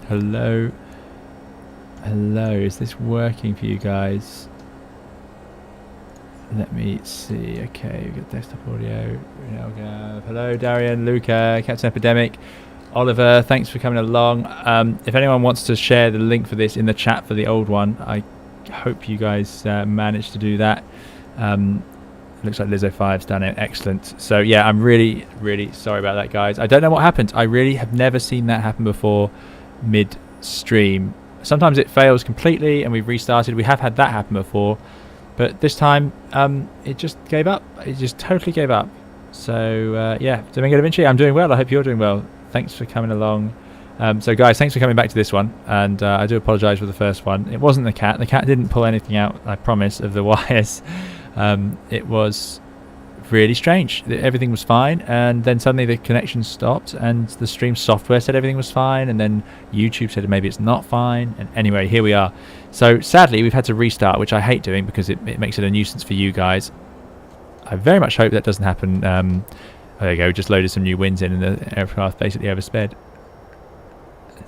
Hello. Hello. Is this working for you guys? Let me see. Okay, we've got desktop audio. Hello, Darian, Luca, Captain Epidemic, Oliver. Thanks for coming along. If anyone wants to share the link for this in the chat for the old one, I hope you guys managed to do that. Looks like Lizzo5's done it. Excellent. So yeah, I'm really, really sorry about that, guys. I don't know what happened. I really have never seen that happen before mid-stream. Sometimes it fails completely and we've restarted. We have had that happen before, but this time it just gave up. It just totally gave up. So yeah, Domingo Da Vinci, I'm doing well. I hope you're doing well. Thanks for coming along. So guys, thanks for coming back to this one, and I do apologise for the first one. It wasn't the cat. The cat didn't pull anything out, I promise, of the wires. It was really strange. Everything was fine, and then suddenly the connection stopped, and the stream software said everything was fine, and then YouTube said maybe it's not fine. And anyway, here we are. So sadly, we've had to restart, which I hate doing because it makes it a nuisance for you guys. I very much hope that doesn't happen. There you go. Just loaded some new winds in, and the aircraft basically oversped.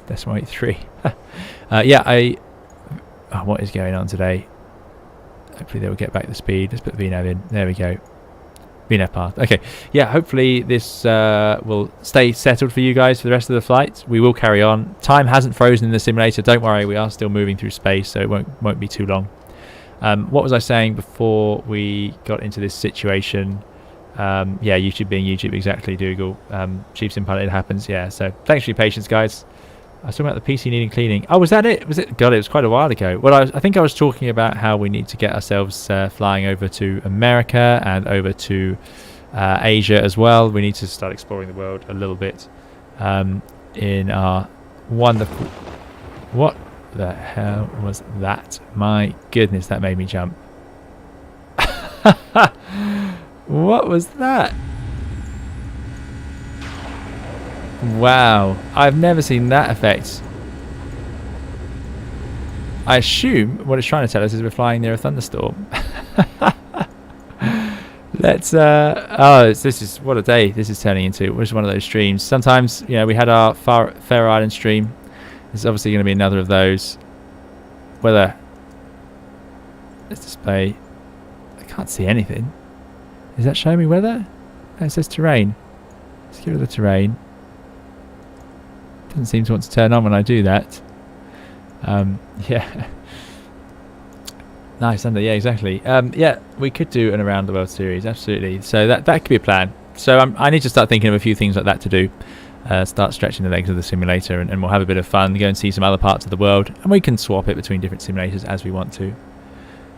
Decimal 83. Yeah, what is going on today? Hopefully they will get back the speed. Let's put VNAV in. There we go. VNAV path. Okay. Yeah, hopefully this will stay settled for you guys for the rest of the flight. We will carry on. Time hasn't frozen in the simulator. Don't worry. We are still moving through space, so it won't be too long. What was I saying before we got into this situation? Yeah, YouTube being YouTube. Exactly, Dougal. Chief Sim Pilot, it happens. Yeah, so thanks for your patience, guys. I was talking about the PC needing cleaning. Oh, was that it? Was it? God, it was quite a while ago. Well, I think I was talking about how we need to get ourselves flying over to America and over to Asia as well. We need to start exploring the world a little bit in our wonderful... What the hell was that? My goodness, that made me jump. What was that? Wow, I've never seen that effect. I assume what it's trying to tell us is we're flying near a thunderstorm. Let's oh, this is what a day this is turning into. It was one of those streams. Sometimes, you know, we had our Faroe Island stream. There's obviously going to be another of those. Weather. Let's display. I can't see anything. Is that showing me weather? No, it says terrain. Let's get rid of the terrain. Doesn't seem to want to turn on when I do that. Yeah. Nice, Sunday. Yeah, exactly. Yeah, we could do an around the world series, absolutely. So that could be a plan. So I need to start thinking of a few things like that to do. Start stretching the legs of the simulator, and we'll have a bit of fun. Go and see some other parts of the world, and we can swap it between different simulators as we want to.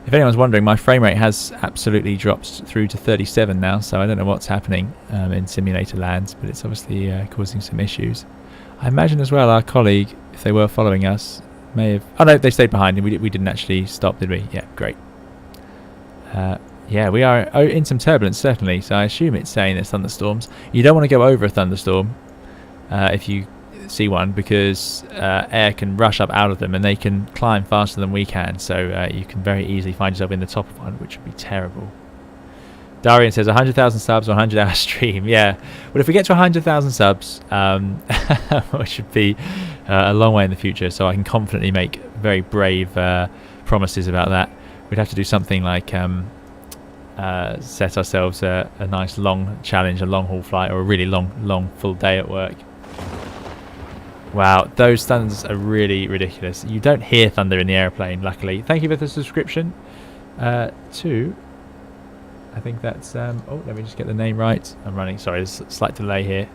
If anyone's wondering, my frame rate has absolutely dropped through to 37 now, so I don't know what's happening in simulator lands, but it's obviously causing some issues. I imagine as well our colleague, if they were following us, may have... Oh no, they stayed behind. We didn't actually stop, did we? Yeah, great. Yeah, we are in some turbulence, certainly, so I assume it's saying there's thunderstorms. You don't want to go over a thunderstorm if you see one, because air can rush up out of them and they can climb faster than we can, so you can very easily find yourself in the top of one, which would be terrible. Darian says 100,000 subs on 100-hour stream. Yeah, well, if we get to 100,000 subs, which should be a long way in the future, so I can confidently make very brave promises about that. We'd have to do something like set ourselves a nice long challenge, a long haul flight, or a really long full day at work. Wow, those thunders are really ridiculous. You don't hear thunder in the airplane, luckily. Thank you for the subscription to... I think that's... oh, let me just get the name right. I'm running. Sorry, there's a slight delay here.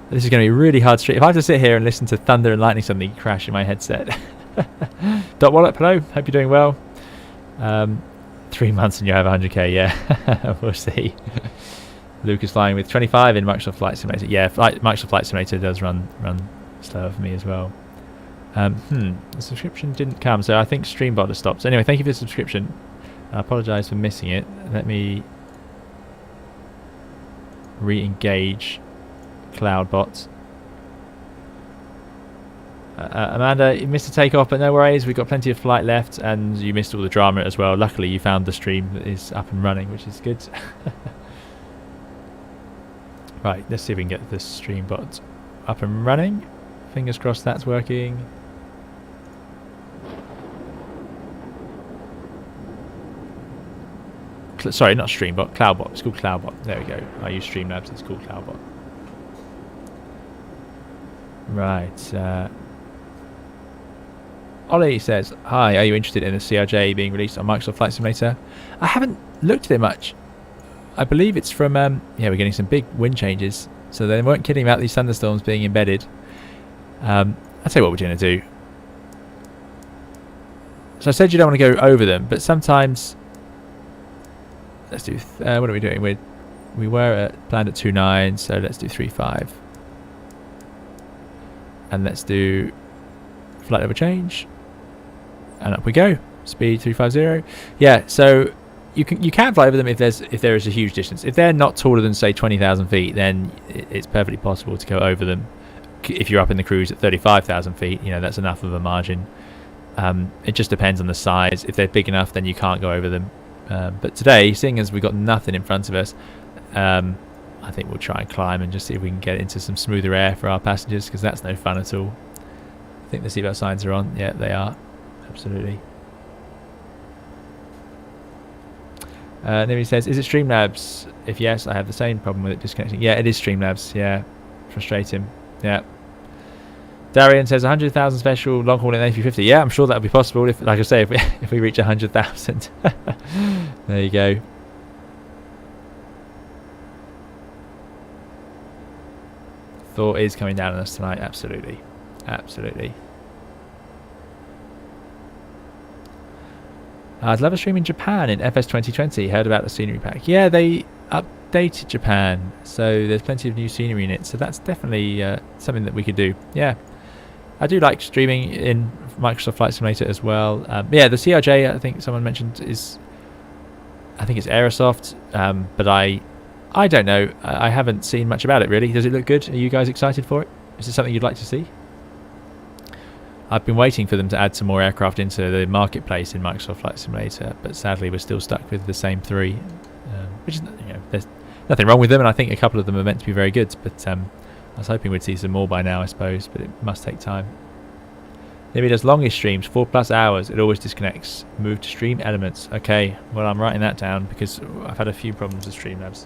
This is going to be a really hard stream. If I have to sit here and listen to thunder and lightning suddenly crash in my headset. Dot Wallet, hello. Hope you're doing well. 3 months and you have 100k. Yeah, we'll see. Luke is flying with 25 in Microsoft Flight Simulator. Yeah, Microsoft Flight Simulator does run slower for me as well. The subscription didn't come, so I think Streambot has stopped. So anyway, thank you for the subscription. I apologise for missing it. Let me re-engage CloudBot. Amanda, you missed a takeoff, but no worries. We've got plenty of flight left, and you missed all the drama as well. Luckily, you found the stream that is up and running, which is good. Right, let's see if we can get this Streambot up and running. Fingers crossed that's working. sorry, not Streambot, CloudBot. It's called CloudBot. There we go. I use Streamlabs. It's called CloudBot. Right. Ollie says, hi, are you interested in the CRJ being released on Microsoft Flight Simulator? I haven't looked at it much. I believe it's from, yeah, we're getting some big wind changes. So they weren't kidding about these thunderstorms being embedded. I'll tell you what we're going to do. So I said you don't want to go over them, but sometimes... Let's do... what are we doing? We were planned at 2.9, so let's do 3.5. And let's do flight level change. And up we go. Speed 350. Yeah, so you can fly over them if there is a huge distance. If they're not taller than say 20,000 feet, then it's perfectly possible to go over them. If you're up in the cruise at 35,000 feet, you know, that's enough of a margin. It just depends on the size. If they're big enough, then you can't go over them. But today, seeing as we've got nothing in front of us, I think we'll try and climb and just see if we can get into some smoother air for our passengers, because that's no fun at all. I think the seatbelt signs are on. Yeah, they are. Absolutely. Nibby says, is it Streamlabs? If yes, I have the same problem with it disconnecting. Yeah, it is Streamlabs. Yeah, frustrating. Yeah. Darian says 100,000 special long haul in A350. Yeah, I'm sure that would be possible if, like I say, if we reach 100,000. There you go. Thor is coming down on us tonight. Absolutely, absolutely. I'd love a stream in Japan in FS 2020. Heard about the scenery pack. Yeah, they updated Japan, so there's plenty of new scenery in it. So that's definitely something that we could do. Yeah, I do like streaming in Microsoft Flight Simulator as well. Yeah, the CRJ I think someone mentioned is, I think it's Aerosoft, but I don't know. I haven't seen much about it really. Does it look good? Are you guys excited for it? Is it something you'd like to see? I've been waiting for them to add some more aircraft into the marketplace in Microsoft Flight Simulator, but sadly we're still stuck with the same three, which is, you know, there's nothing wrong with them, and I think a couple of them are meant to be very good, but I was hoping we'd see some more by now, I suppose, but it must take time. Maybe it does longest streams, 4+ hours, it always disconnects. Move to stream elements. Okay, well I'm writing that down because I've had a few problems with Streamlabs.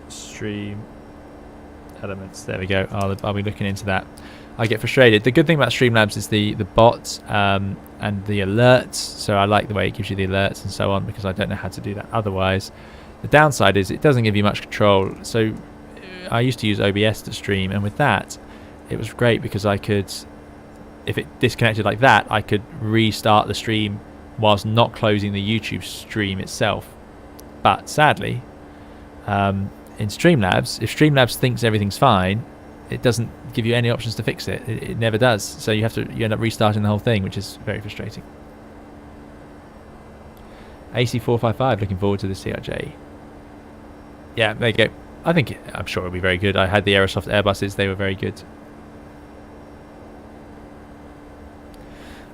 Stream elements, there we go. I'll be looking into that. I get frustrated. The good thing about Streamlabs is the bots and the alerts, so I like the way it gives you the alerts and so on, because I don't know how to do that otherwise. The downside is it doesn't give you much control. So I used to use OBS to stream, and with that it was great because I could, if it disconnected like that, I could restart the stream whilst not closing the YouTube stream itself. But sadly, in Streamlabs, if Streamlabs thinks everything's fine, it doesn't give you any options to fix it. It never does. So you end up restarting the whole thing, which is very frustrating. AC455, looking forward to the CRJ. Yeah, there you go. I'm sure it'll be very good. I had the Aerosoft Airbuses, they were very good.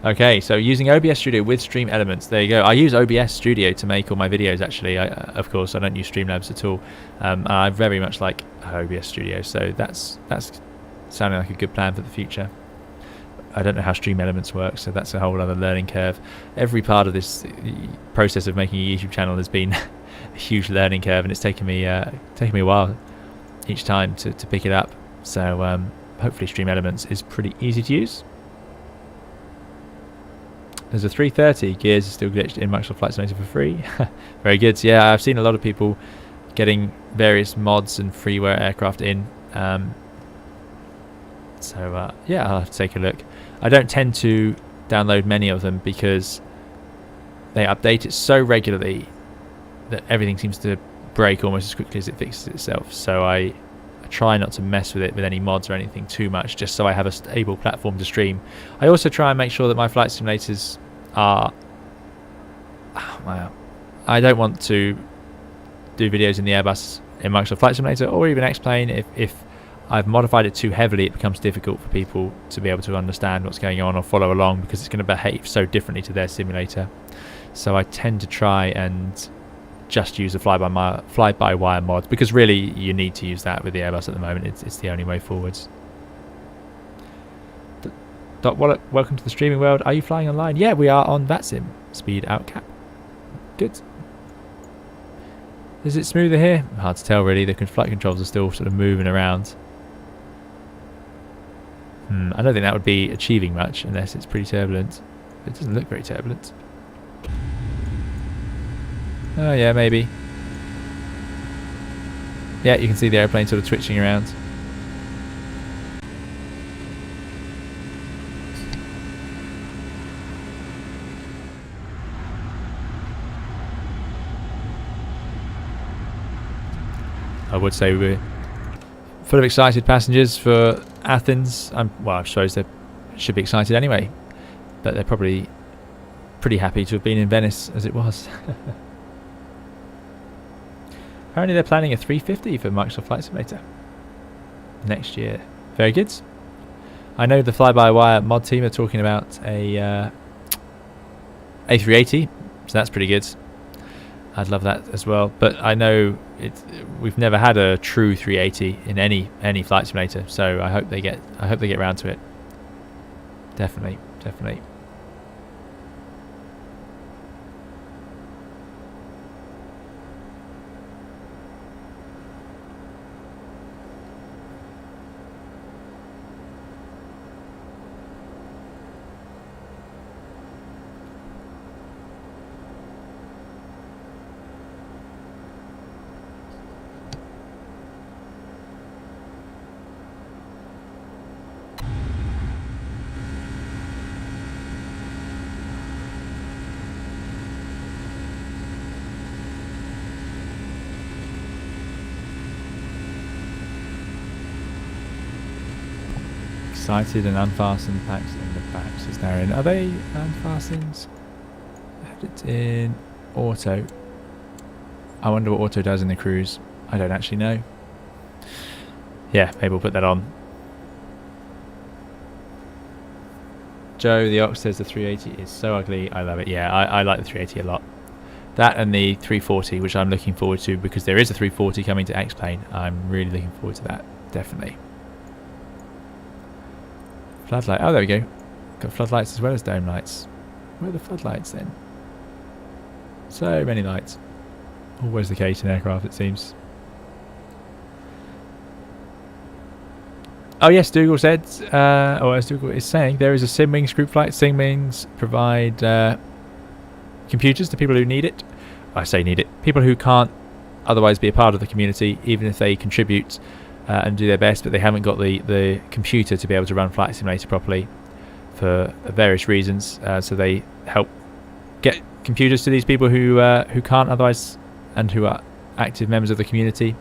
Okay, so using OBS Studio with Stream Elements. There you go. I use OBS Studio to make all my videos, actually. Of course, I don't use Streamlabs at all. I very much like OBS Studio, so that's sounding like a good plan for the future. I don't know how Stream Elements works, so that's a whole other learning curve. Every part of this process of making a YouTube channel has been a huge learning curve, and it's taken me a while each time to pick it up. So hopefully Stream Elements is pretty easy to use. There's a 330. Gears is still glitched in Microsoft Flight Simulator for free. Very good. So yeah, I've seen a lot of people getting various mods and freeware aircraft in. So yeah, I'll have to take a look. I don't tend to download many of them because they update it so regularly that everything seems to break almost as quickly as it fixes itself. So I try not to mess with it with any mods or anything too much, just so I have a stable platform to stream. I also try and make sure that my flight simulators are... I don't want to do videos in the Airbus in Microsoft Flight Simulator or even X-Plane. If I've modified it too heavily, it becomes difficult for people to be able to understand what's going on or follow along, because it's going to behave so differently to their simulator. So I tend to try and just use the fly-by-wire mods, because really you need to use that with the Airbus at the moment. It's the only way forwards. Dot Wallet, welcome to the streaming world. Are you flying online? Yeah, we are on VATSIM. Speed out cap. Good. Is it smoother here? Hard to tell really. The flight controls are still sort of moving around. I don't think that would be achieving much unless it's pretty turbulent. It doesn't look very turbulent. Oh yeah, maybe. Yeah, you can see the airplane sort of twitching around. I would say we're full of excited passengers for Athens. Well, I suppose they should be excited anyway, but they're probably pretty happy to have been in Venice as it was. Apparently they're planning a 350 for Microsoft Flight Simulator next year. Very good. I know the fly-by-wire mod team are talking about a A380, so that's pretty good. I'd love that as well, but I know we've never had a true 380 in any flight simulator, so I hope they get around to it. Definitely. Excited and unfastened packs in the back, says Darren. Are they unfastened? I had it in auto. I wonder what auto does in the cruise. I don't actually know. Yeah, maybe we'll put that on. Joe the Ox says the 380 is so ugly. I love it. Yeah, I like the 380 a lot. That and the 340, which I'm looking forward to because there is a 340 coming to X-Plane. I'm really looking forward to that. Definitely. Floodlight. Oh, there we go. Got floodlights as well as dome lights. Where are the floodlights then? So many lights. Always the case in aircraft, it seems. Oh yes, Dougal said, as Dougal is saying, there is a Simwings group flight. Simwings provide computers to people who need it. I say need it. People who can't otherwise be a part of the community, even if they contribute and do their best, but they haven't got the computer to be able to run Flight Simulator properly for various reasons. So they help get computers to these people who can't otherwise and who are active members of the community.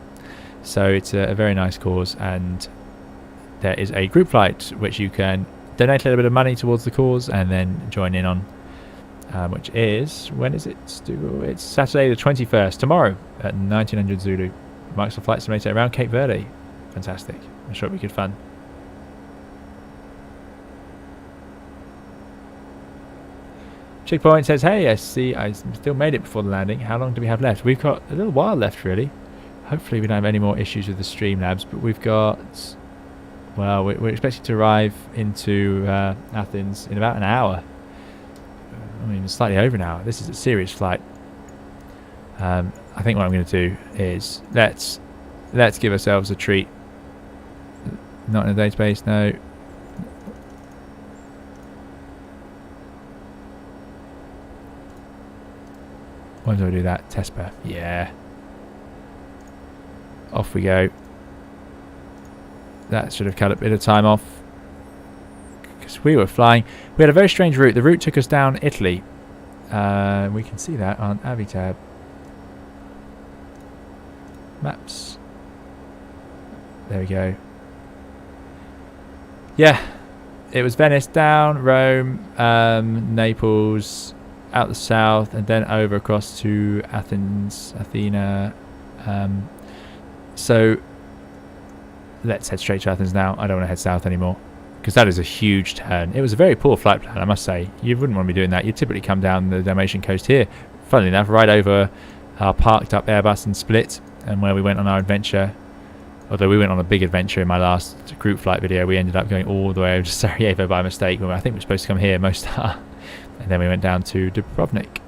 So it's a very nice cause, and there is a group flight which you can donate a little bit of money towards the cause and then join in on, which is, when is it? It's Saturday the 21st, tomorrow at 1900 Zulu. Microsoft Flight Simulator around Cape Verde. Fantastic. I'm sure it'll be good fun. Chickpoint says, hey, I see I still made it before the landing. How long do we have left? We've got a little while left, really. Hopefully we don't have any more issues with the Streamlabs, but we've got... Well, we're expecting to arrive into Athens in about an hour. I mean, slightly over an hour. This is a serious flight. I think what I'm going to do is let's give ourselves a treat. Not in the database, no. When do I do that? Tespa. Yeah. Off we go. That should have cut a bit of time off, because we were flying. We had a very strange route. The route took us down Italy. We can see that on Avitab. Maps. There we go. Yeah, it was Venice down, Rome, Naples, out the south, and then over across to Athena. So let's head straight to Athens now. I don't want to head south anymore, because that is a huge turn. It was a very poor flight plan, I must say. You wouldn't want to be doing that. You'd typically come down the Dalmatian coast here, funnily enough, right over our parked up Airbus and Split, and where we went on our adventure. Although we went on a big adventure in my last group flight video, we ended up going all the way over to Sarajevo by mistake, when I think we were supposed to come here, Mostar, and then we went down to Dubrovnik.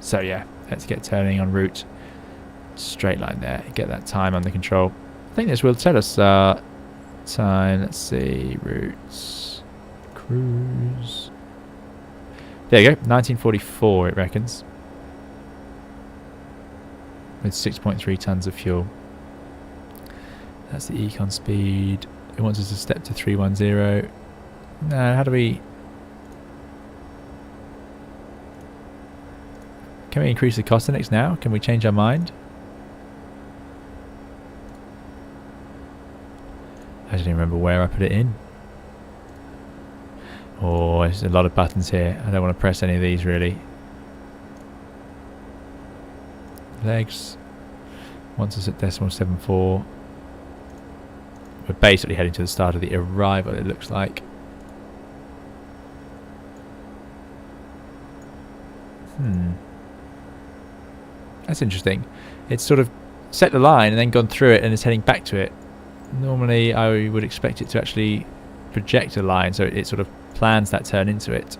So yeah, let's get turning en route. Straight line there. Get that time under control. I think this will tell us time. Let's see. Routes. Cruise. There you go. 1944 it reckons. With 6.3 tons of fuel. That's the econ speed. It wants us to step to 310. No, how do we... Can we increase the cost index now? Can we change our mind? I don't even remember where I put it in. Oh, there's a lot of buttons here. I don't want to press any of these really. Legs. Wants us at 0.74. We're basically heading to the start of the arrival, it looks like. That's interesting. It's sort of set the line and then gone through it and is heading back to it. Normally I would expect it to actually project a line, so it sort of plans that turn into it.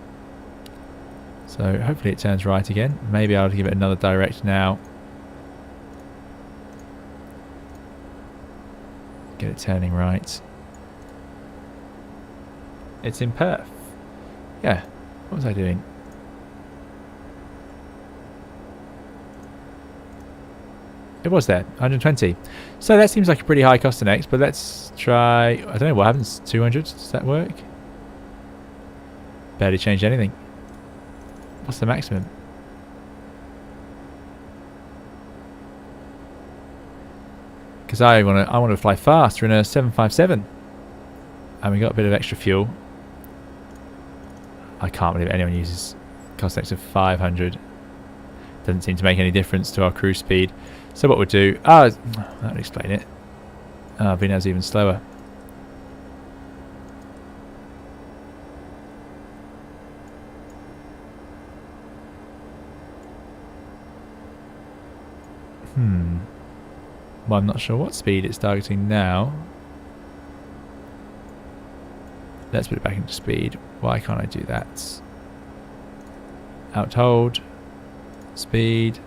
So hopefully it turns right again. Maybe I'll give it another direct now. Get it turning right. It's in perf. Yeah. What was I doing? It was there, 120. So that seems like a pretty high cost to next, but let's try... I don't know what happens. 200? Does that work? Barely changed anything. What's the maximum? Because I want to fly fast. We're in a 757, and we got a bit of extra fuel. I can't believe anyone uses cost index of 500. Doesn't seem to make any difference to our cruise speed. So what we'll do... that'll explain it. Venice even slower. Well, I'm not sure what speed it's targeting now. Let's put it back into speed. Why can't I do that? Out hold. Speed.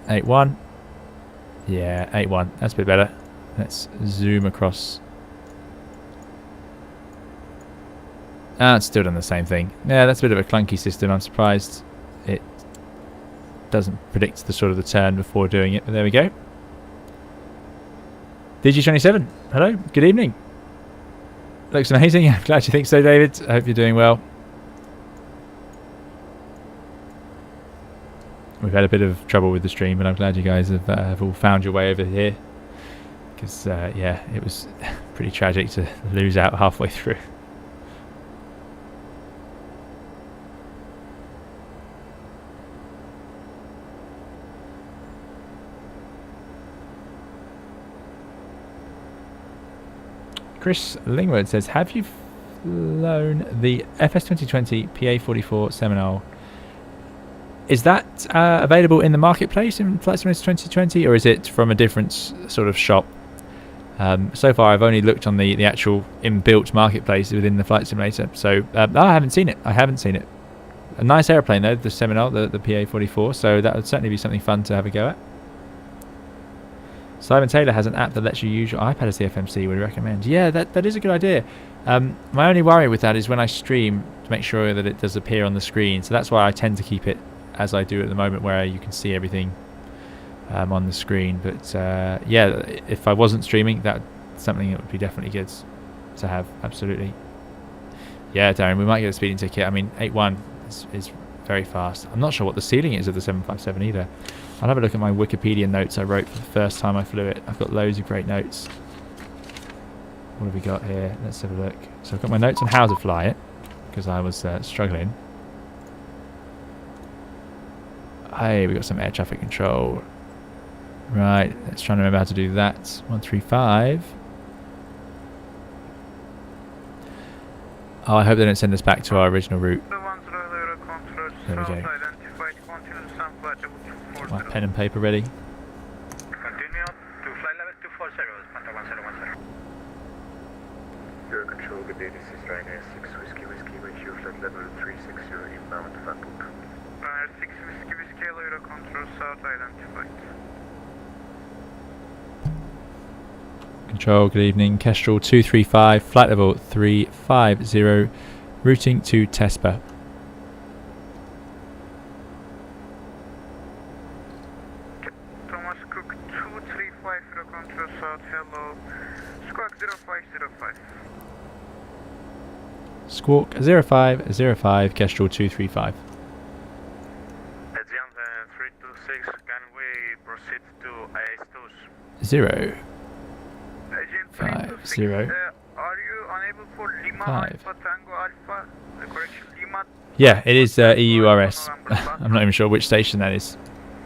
8.1. Yeah, 8.1. That's a bit better. Let's zoom across. It's still done the same thing. Yeah, that's a bit of a clunky system. I'm surprised it doesn't predict the sort of the turn before doing it. But there we go. DG27. Hello. Good evening. Looks amazing. I'm glad you think so, David. I hope you're doing well. We've had a bit of trouble with the stream, but I'm glad you guys have all found your way over here. Because, yeah, it was pretty tragic to lose out halfway through. Chris Lingwood says, have you flown the FS2020 PA44 Seminole? Is that available in the marketplace in Flight Simulator 2020, or is it from a different sort of shop? So far, I've only looked on the actual inbuilt marketplace within the Flight Simulator, so I haven't seen it. I haven't seen it. A nice airplane though, the Seminole, the PA44, so that would certainly be something fun to have a go at. Simon Taylor has an app that lets you use your iPad as the FMC. Would recommend. Yeah, that is a good idea. My only worry with that is when I stream, to make sure that it does appear on the screen. So that's why I tend to keep it as I do at the moment, where you can see everything on the screen. But yeah, if I wasn't streaming, that's something that would be definitely good to have. Absolutely. Yeah, Darren, we might get a speeding ticket. I mean, 8.1 is very fast. I'm not sure what the ceiling is of the 757 either. I'll have a look at my Wikipedia notes I wrote for the first time I flew it. I've got loads of great notes. What have we got here? Let's have a look. So I've got my notes on how to fly it, because I was struggling. Hey, we got some air traffic control. Right, let's try and remember how to do that. 135. Oh, I hope they don't send us back to our original route. There we go. Get my pen and paper ready. Continue to flight level 240, Panta 1010. Your control, good day, this is Ryanair 6 Whiskey Whiskey, with you flight level 360 inbound Fatbook. Air 6 Whiskey Whiskey Hello Euro Control South identified. Control, good evening. Kestrel 235, flight level 350, routing to Tespa. Thomas Cook 235 Euro Control South, hello. Squawk 0505. Squawk 0505, Kestrel 235. Aegean 326, can we proceed to AS2? 0 Aegean 5 326, 0 are you unable for Lima 5. Alpha Tango Alpha? Correction, Lima. Yeah, it is EURS. I'm not even sure which station that is.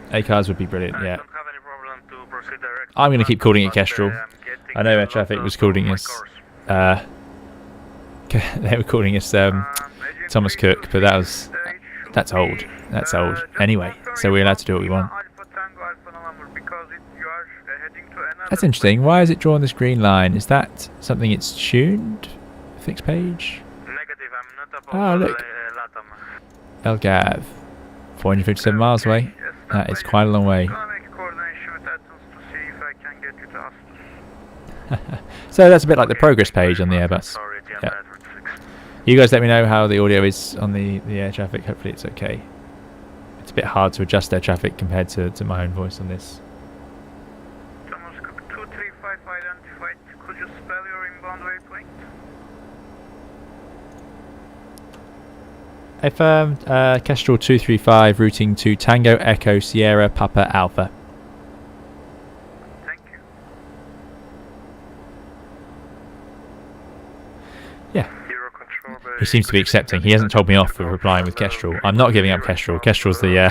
ACARS would be brilliant, I yeah. don't have any problem to proceed directly. I'm going to keep calling it But, Kestrel. I'm getting I know a air lot traffic was of calling my us course. they were calling us Aegean Thomas Cook, but that's old. That's old. Anyway, so we're allowed to do what we want. Alpha Tango Alpha November, because you are heading to another That's interesting. Why is it drawing this green line? Is that something it's tuned? Fixed page? Negative, I'm not above Ah, look. LATAM. LGAV. 457 miles away. Yes, That is quite a long way. I'm gonna make coordination with Athens to see if I can get you to Athens. So that's a bit like the progress page on the Airbus. Sorry, Aegean Yeah. 326. You guys let me know how the audio is on the air traffic. Hopefully it's okay. It's a bit hard to adjust air traffic compared to my own voice on this. Thomas Cook 235 identified. Could you spell your inbound waypoint? Affirmed. Kestrel 235 routing to Tango Echo Sierra Papa Alpha. Thank you. Yeah. Euro control. He seems to be accepting. He hasn't told me off for replying with Kestrel. I'm not giving up Kestrel. Kestrel's the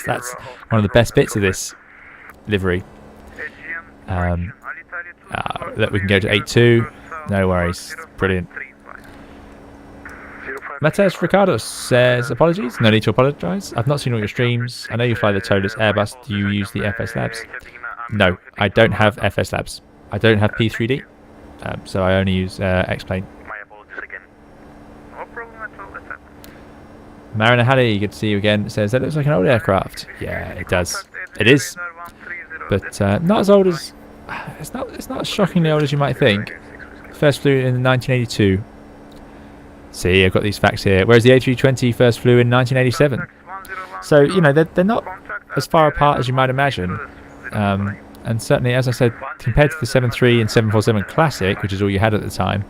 that's one of the best bits of this livery. That we can go to 82. No worries. Brilliant. Matthias Ricardo says, apologies. No need to apologise. I've not seen all your streams. I know you fly the Toliss Airbus. Do you use the FS Labs? No, I don't have FS Labs. I don't have P3D. So I only use X-Plane. My apologies again. No problem at all. That's it. Mariner Halley, good to see you again. Says, that looks like an old aircraft. Yeah, it does. It is. But not as old as... It's not as shockingly old as you might think. First flew in 1982. See, I've got these facts here. Whereas the A320 first flew in 1987. So, you know, they're not as far apart as you might imagine. And certainly, as I said, compared to the 73 and 747 Classic, which is all you had at the time,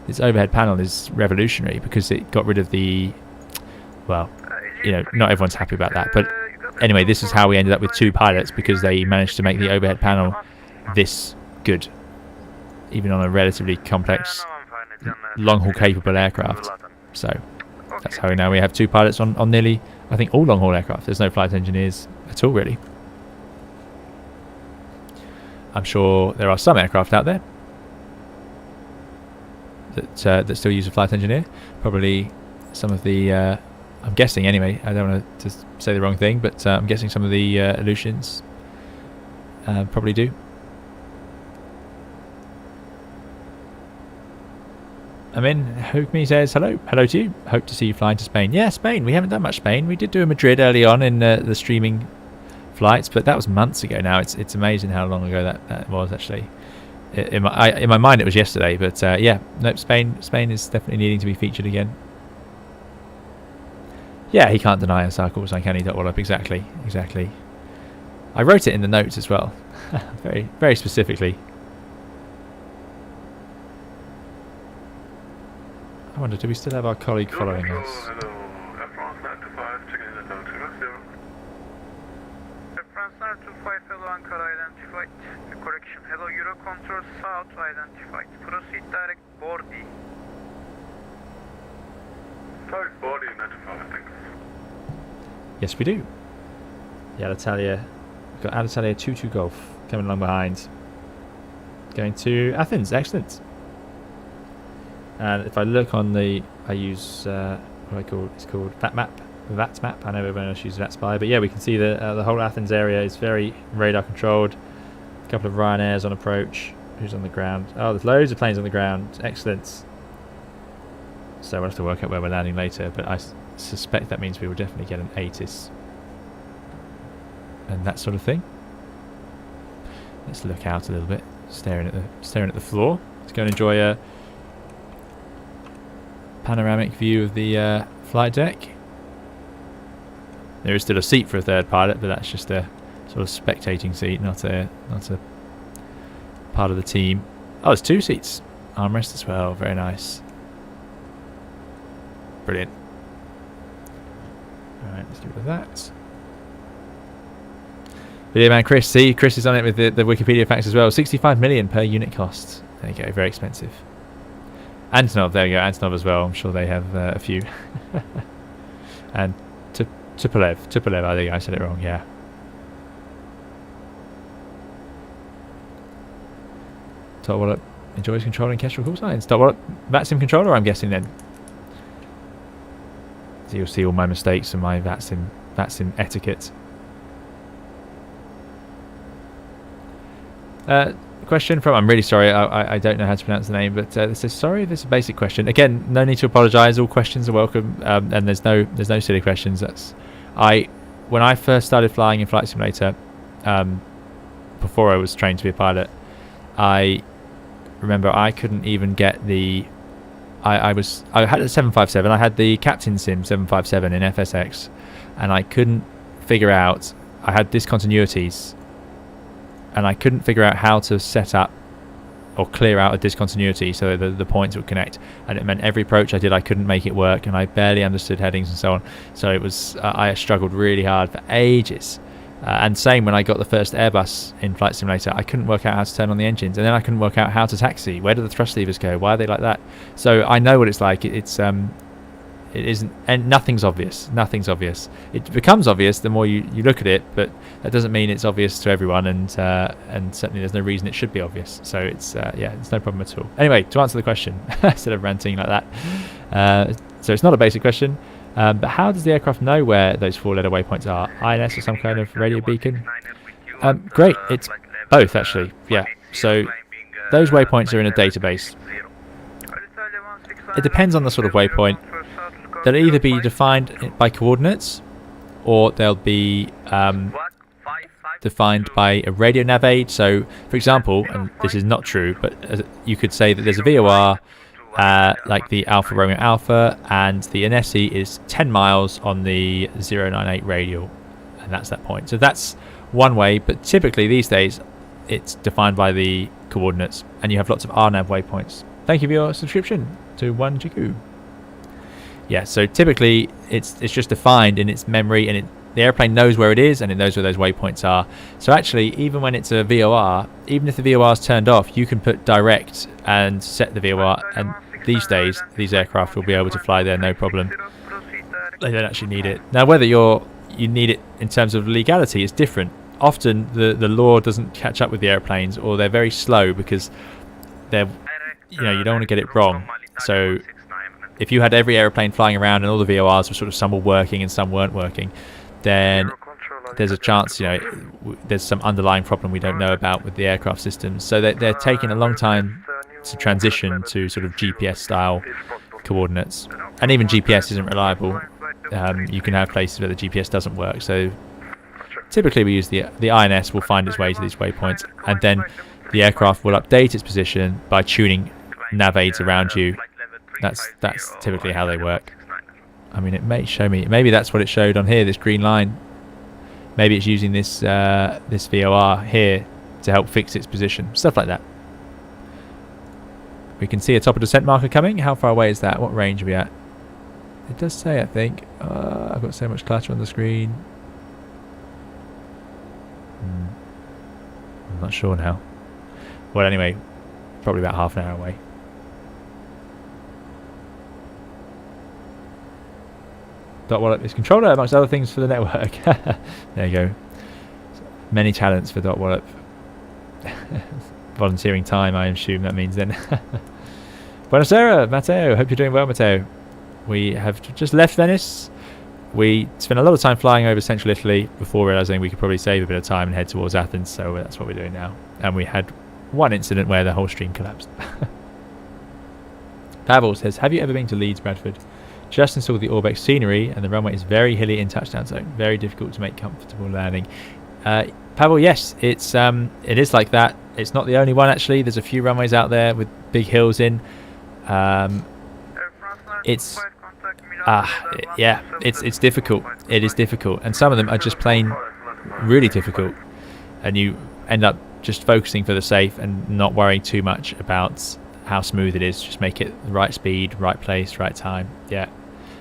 this overhead panel is revolutionary because it got rid of the... Well, you know, not everyone's happy about that. But anyway, this is how we ended up with two pilots because they managed to make the overhead panel this good, even on a relatively complex long-haul capable aircraft. So that's how now we have two pilots on nearly, I think, all long-haul aircraft. There's no flight engineers at all, really. I'm sure there are some aircraft out there that still use a flight engineer. Probably some of the, I'm guessing anyway, I don't want to say the wrong thing, but I'm guessing some of the Aleutians probably do. Hugme says, hello to you. Hope to see you flying to Spain. Yeah, Spain. We haven't done much Spain. We did do a Madrid early on in the streaming flights, but that was months ago now. It's amazing how long ago that was actually. In my mind it was yesterday, but yeah, nope. Spain is definitely needing to be featured again. Yeah, he can't deny us cycles. I can. Wallop. Exactly. I wrote it in the notes as well, very very specifically. I wonder, do we still have our colleague following us? Hello, Air France 925, checking in at 020. Air France 925, hello, Ankara identified. Correction, hello, Eurocontrol South identified. Proceed direct boarding. Direct boarding, 95, thanks. Yes, we do. The Alitalia, we've got Alitalia 22 Golf coming along behind. Going to Athens, excellent. And if I look on I use it's called VATSmap. I know everyone else uses VATSpy, but yeah, we can see the whole Athens area is very radar controlled. A couple of Ryanairs on approach. Who's on the ground? Oh, there's loads of planes on the ground. Excellent. So we'll have to work out where we're landing later, but I suspect that means we will definitely get an ATIS and that sort of thing. Let's look out a little bit, staring at the floor. Let's go and enjoy a panoramic view of the flight deck. There is still a seat for a third pilot, but that's just a sort of spectating seat, not a part of the team. Oh, there's 2 seats, armrest as well. Very nice, brilliant. All right, let's get rid of that. But yeah, man, Chris is on it with the Wikipedia facts as well. 65 million per unit cost. There you go, very expensive. Antonov, there you go, Antonov as well. I'm sure they have a few. And Tupolev, I think I said it wrong, yeah. Top Wallop enjoys controlling Kestrel call signs. Top Wallop, VATSIM controller, I'm guessing then. So you'll see all my mistakes and my VATSIM etiquette. Question from, I'm really sorry, I don't know how to pronounce the name, but it says, sorry, this is a basic question. Again, no need to apologise, all questions are welcome, and there's no silly questions. When I first started flying in Flight Simulator, before I was trained to be a pilot, I remember I couldn't even get I had a 757, I had the Captain Sim 757 in FSX, and I couldn't figure out, I had discontinuities, and I couldn't figure out how to set up or clear out a discontinuity so that the points would connect, and it meant every approach I did I couldn't make it work, and I barely understood headings and so on. So it was I struggled really hard for ages, and same when I got the first Airbus in Flight Simulator, I couldn't work out how to turn on the engines, and then I couldn't work out how to taxi. Where do the thrust levers go? Why are they like that? So I know what it's like. It isn't, and nothing's obvious. It becomes obvious the more you look at it, but that doesn't mean it's obvious to everyone, and certainly there's no reason it should be obvious. So it's it's no problem at all. Anyway, to answer the question, instead of ranting like that, so it's not a basic question, but how does the aircraft know where those 4-letter waypoints are? INS or some kind of radio beacon? Great, it's both actually. Yeah, so those waypoints are in a database. It depends on the sort of waypoint. They'll either be defined by coordinates, or they'll be defined by a radio nav aid. So, for example, and this is not true, but you could say that there's a VOR, like the Alpha Romeo Alpha, and the NSE is 10 miles on the 098 radial, and that's that point. So that's one way, but typically these days it's defined by the coordinates, and you have lots of RNAV waypoints. Thank you for your subscription to 1 Jiku. Yeah, so typically it's just defined in its memory, and the airplane knows where it is, and it knows where those waypoints are. So actually, even when it's a VOR, even if the VOR is turned off, you can put direct and set the VOR, and these days these aircraft will be able to fly there no problem. They don't actually need it. Now, whether you need it in terms of legality is different. Often the law doesn't catch up with the airplanes, or they're very slow because they're, you don't want to get it wrong. So if you had every aeroplane flying around and all the VORs were sort of, some were working and some weren't working, then there's a chance, there's some underlying problem we don't know about with the aircraft systems. So they're taking a long time to transition to sort of GPS style coordinates, and even GPS isn't reliable. You can have places where the GPS doesn't work. So typically we use the INS will find its way to these waypoints, and then the aircraft will update its position by tuning nav aids around you. That's typically how they work. I mean, it may show me, maybe that's what it showed on here, this green line. Maybe it's using this this VOR here to help fix its position, stuff like that. We can see a top of descent marker coming. How far away is that? What range are we at? It does say, I think. I've got so much clutter on the screen. I'm not sure now. Well, anyway, probably about half an hour away. Wallop is controller, amongst other things, for the network. There you go. Many talents for Wallop. Volunteering time, I assume that means then. Buonasera, Matteo. Hope you're doing well, Matteo. We have just left Venice. We spent a lot of time flying over central Italy before realising we could probably save a bit of time and head towards Athens, so that's what we're doing now. And we had one incident where the whole stream collapsed. Pavel says, have you ever been to Leeds, Bradford? Just installed the Orbex scenery, and the runway is very hilly in touchdown zone. Very difficult to make comfortable landing. Pavel, yes, it is like that. It's not the only one actually. There's a few runways out there with big hills in. It's yeah, it's difficult. It is difficult, and some of them are just plain really difficult, and you end up just focusing for the safe and not worrying too much about how smooth it is. Just make it the right speed, right place, right time. Yeah,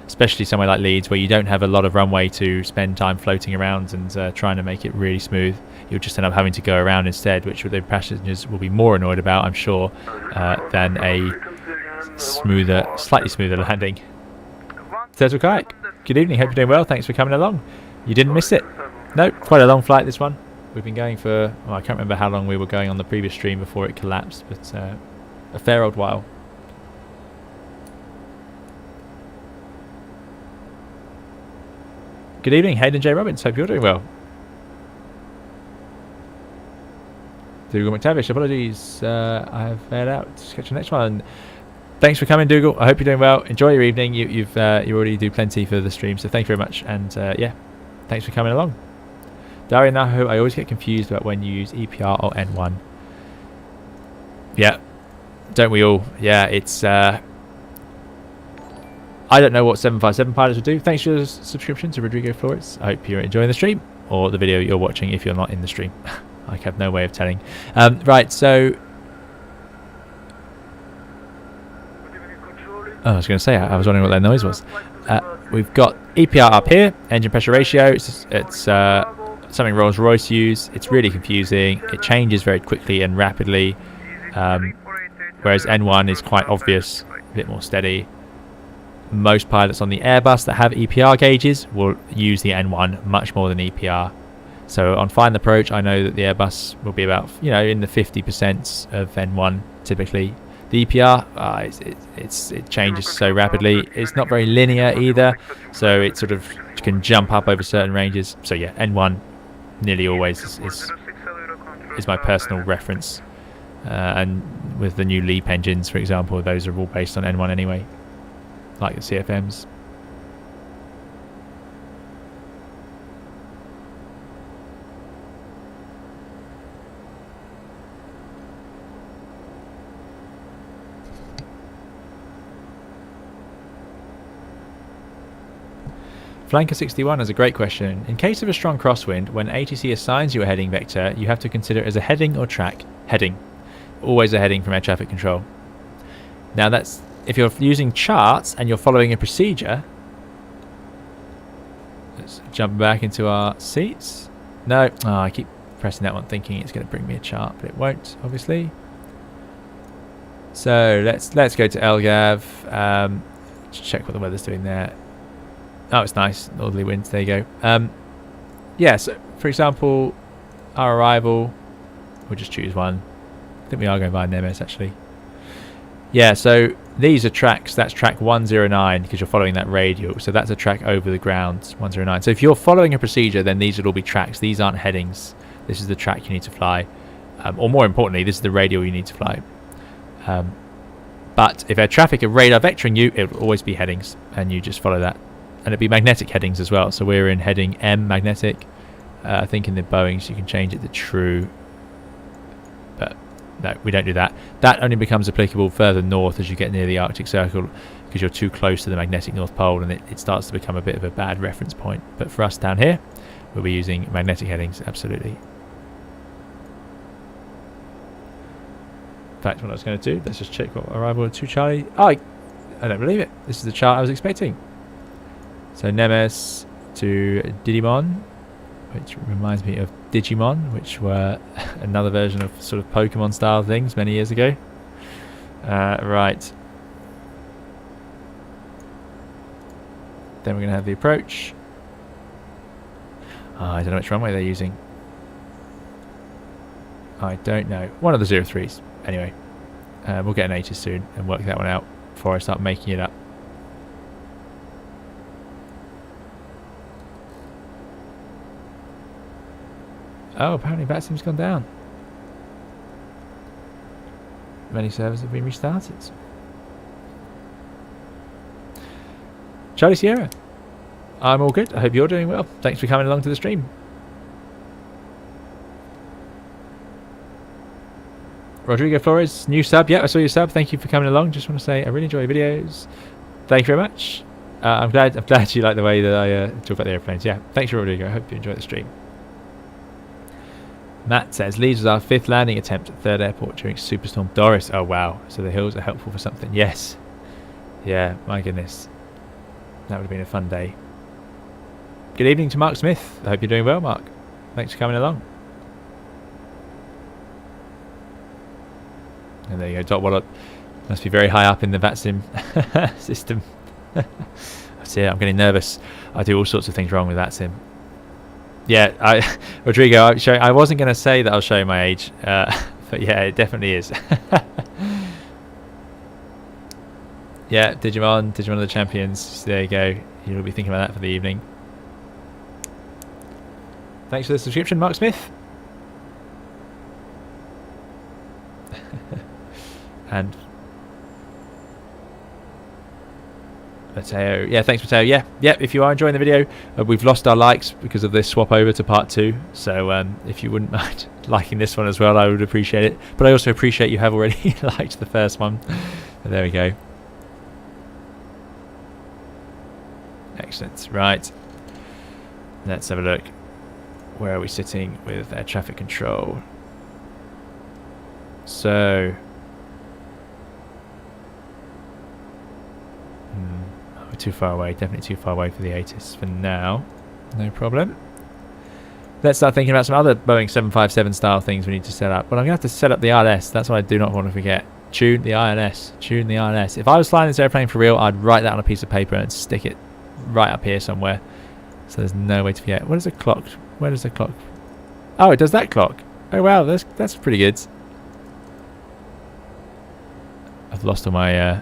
especially somewhere like Leeds where you don't have a lot of runway to spend time floating around and trying to make it really smooth. You'll just end up having to go around instead, which the passengers will be more annoyed about, I'm sure, than a slightly smoother landing. Turtle Kayak, good evening, hope you're doing well, thanks for coming along. You didn't miss it. No, quite a long flight this one. We've been going for, well, I can't remember how long we were going on the previous stream before it collapsed, but a fair old while. Good evening, Hayden J. Robbins, hope you're doing well. Dougal McTavish, apologies, I have failed out. Just catch the next one. Thanks for coming, Dougal. I hope you're doing well. Enjoy your evening. You already do plenty for the stream, so thank you very much. And yeah, thanks for coming along. Darian Nahu, I always get confused about when you use EPR or N1. Yeah, don't we all? Yeah, it's... I don't know what 757 pilots would do. Thanks for your subscription to Rodrigo Flores. I hope you're enjoying the stream, or the video you're watching if you're not in the stream. I have no way of telling. Right, so... Oh, I was going to say, I was wondering what that noise was. We've got EPR up here, engine pressure ratio. It's something Rolls-Royce use. It's really confusing. It changes very quickly and rapidly, whereas N1 is quite obvious, a bit more steady. Most pilots on the Airbus that have EPR gauges will use the N1 much more than EPR. So on final approach, I know that the Airbus will be about, in the 50% of N1 typically. The EPR, it changes so rapidly. It's not very linear either, so it sort of can jump up over certain ranges. So yeah, N1 nearly always is my personal reference. And with the new LEAP engines, for example, those are all based on N1 anyway, like the CFMs. Flanker61 has a great question. In case of a strong crosswind, when ATC assigns you a heading vector, you have to consider it as a heading or track. Heading. Always a heading from air traffic control. Now that's, if you're using charts and you're following a procedure. Let's jump back into our seats. No, I keep pressing that one thinking it's going to bring me a chart, but it won't, obviously. So let's go to LGAV. Check what the weather's doing there. Oh, it's nice. Northerly winds. There you go. Yeah, so, for example, our arrival, we'll just choose one. I think we are going by Nemes, actually. Yeah, so these are tracks. That's track 109 because you're following that radial. So that's a track over the ground, 109. So if you're following a procedure, then these would all be tracks. These aren't headings. This is the track you need to fly. Or more importantly, this is the radial you need to fly. But if air traffic are radar vectoring you, it will always be headings, and you just follow that. And it'd be magnetic headings as well. So we're in heading M, magnetic. I think in the Boeings you can change it to true. But no, we don't do that. That only becomes applicable further north as you get near the Arctic Circle, because you're too close to the magnetic North Pole, and it starts to become a bit of a bad reference point. But for us down here, we'll be using magnetic headings, absolutely. In fact, what I was going to do, let's just check what arrival to Charlie. Oh, I don't believe it. This is the chart I was expecting. So Nemes to Didymon, which reminds me of Digimon, which were another version of sort of Pokemon style things many years ago. Right. Then we're going to have the approach. Oh, I don't know which runway they're using. I don't know. One of the 03s. Anyway, we'll get an ATIS soon and work that one out before I start making it up. Oh, apparently VATSIM's gone down. Many servers have been restarted. Charlie Sierra, I'm all good. I hope you're doing well. Thanks for coming along to the stream. Rodrigo Flores, new sub. Yeah, I saw your sub. Thank you for coming along. Just want to say I really enjoy your videos. Thank you very much. I'm glad you like the way that I talk about the airplanes. Yeah, thanks, Rodrigo. I hope you enjoy the stream. Matt says Leeds was our 5th landing attempt at 3rd airport during Superstorm Doris. Oh wow, so the hills are helpful for something. Yes. Yeah, my goodness. That would have been a fun day. Good evening to Mark Smith. I hope you're doing well, Mark. Thanks for coming along. And there you go, Dot Wallop. Must be very high up in the VATSIM system. That's it, I'm getting nervous. I do all sorts of things wrong with VATSIM. Yeah, Rodrigo, I wasn't going to say that I'll show you my age, but yeah, it definitely is. Yeah, Digimon of the Champions. There you go. You'll be thinking about that for the evening. Thanks for the subscription, Mark Smith. And Mateo, yeah, thanks Mateo. Yeah, if you are enjoying the video, we've lost our likes because of this swap over to part 2, so if you wouldn't mind liking this one as well, I would appreciate it. But I also appreciate you have already liked the first one. But there we go. Excellent. Right, let's have a look. Where are we sitting with air traffic control? So we're too far away, definitely too far away for the ATIS for now. No problem. Let's start thinking about some other Boeing 757 style things we need to set up. But I'm going to have to set up the ILS. That's what I do not want to forget. Tune the ILS. Tune the ILS. If I was flying this airplane for real, I'd write that on a piece of paper and stick it right up here somewhere. So there's no way to forget. What is the clock? Where does the clock? Oh, it does that clock. Oh wow, that's pretty good. I've lost all my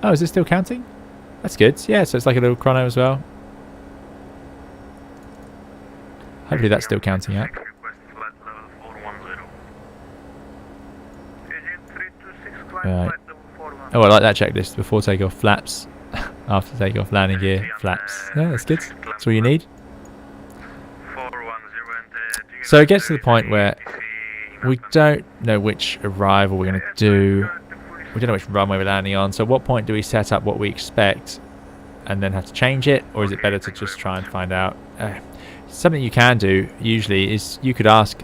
oh, is it still counting? That's good. Yeah, so it's like a little chrono as well. Hopefully that's still counting up. Right. Oh, I like that checklist. Before takeoff, flaps. After takeoff, landing gear, flaps. Yeah, that's good. That's all you need. So it gets to the point where we don't know which arrival we're going to do. We don't know which runway we're landing on. So at what point do we set up what we expect and then have to change it? Or is it better to just try and find out? Something you can do usually is you could ask,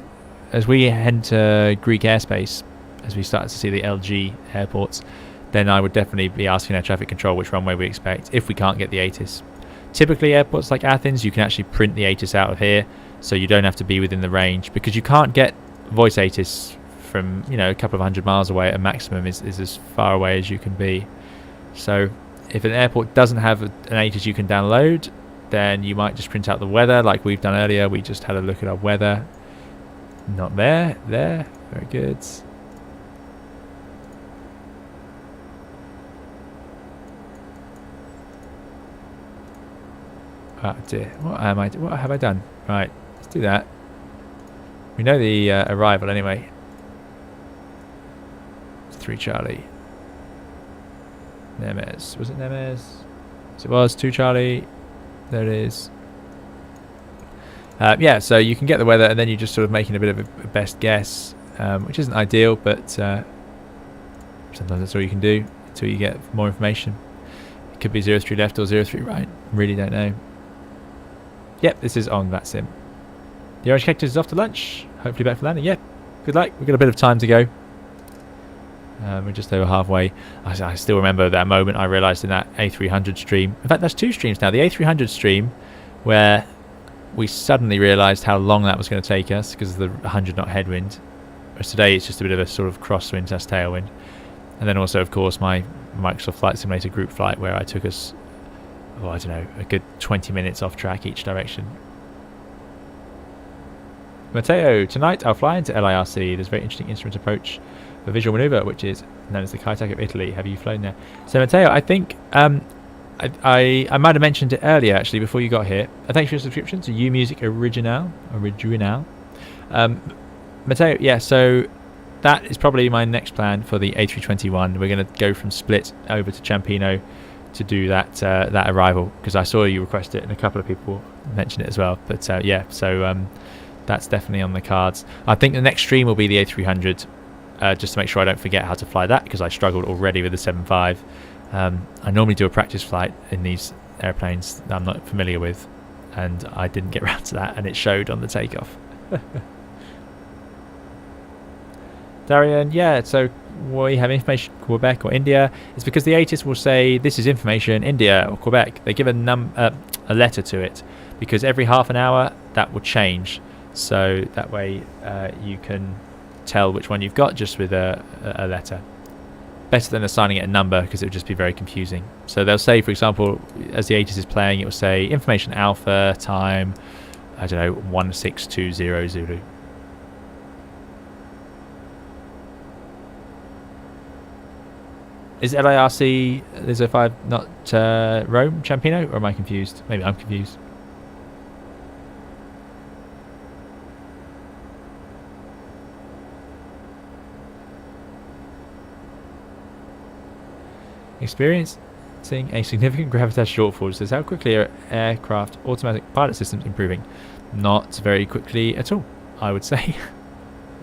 as we head to Greek airspace, as we start to see the LG airports, then I would definitely be asking air traffic control which runway we expect if we can't get the ATIS. Typically airports like Athens, you can actually print the ATIS out of here, so you don't have to be within the range, because you can't get voice ATIS from, you know, a couple of 100 miles away. A maximum is as far away as you can be. So if an airport doesn't have an ATIS you can download, then you might just print out the weather like we've done earlier. We just had a look at our weather. Not there. Very good. Oh dear, what have I done? Right, let's do that. We know the arrival anyway. It's 3 Charlie. Nemes. Was it Nemes? Yes, it was. 2 Charlie. There it is. Yeah, so you can get the weather and then you're just sort of making a bit of a best guess, which isn't ideal, but sometimes that's all you can do until you get more information. It could be 03 left or 03 right. Really don't know. Yep, this is on VATSIM. The orange cactus is off to lunch. Hopefully back for landing. Yep, good luck. We've got a bit of time to go. We're just over halfway. I still remember that moment I realised in that A300 stream. In fact, that's 2 streams now. The A300 stream, where we suddenly realised how long that was going to take us because of the 100 knot headwind. Whereas today it's just a bit of a sort of crosswind / tailwind. And then also, of course, my Microsoft Flight Simulator group flight where I took us, oh, I don't know, a good 20 minutes off track each direction. Matteo, tonight I'll fly into LIRC. There's a very interesting instrument approach for visual manoeuvre, which is known as the Kaitak of Italy. Have you flown there? So Matteo, I think I might have mentioned it earlier actually before you got here. Thanks for your subscription to U Music Original. Matteo, yeah, so that is probably my next plan for the A321. We're going to go from Split over to Ciampino to do that arrival, because I saw you request it and a couple of people mentioned it as well. But yeah, so That's definitely on the cards. I think the next stream will be the A300, just to make sure I don't forget how to fly that, because I struggled already with the 7.5. I normally do a practice flight in these airplanes that I'm not familiar with, and I didn't get around to that, and it showed on the takeoff. Darian, yeah, so we have information Quebec or India. It's because the ATIS will say this is information India or Quebec. They give a letter to it, because every half an hour that will change. So that way you can tell which one you've got just with a letter. Better than assigning it a number, because it would just be very confusing. So they'll say, for example, as the ATIS is playing, it will say information alpha time, I don't know, 1620 Zulu. Is LIRC Lizzo 5 not Rome Ciampino, or am I confused? Maybe I'm confused. Experiencing a significant gravitas shortfall. Says, how quickly are aircraft automatic pilot systems improving? Not very quickly at all, I would say.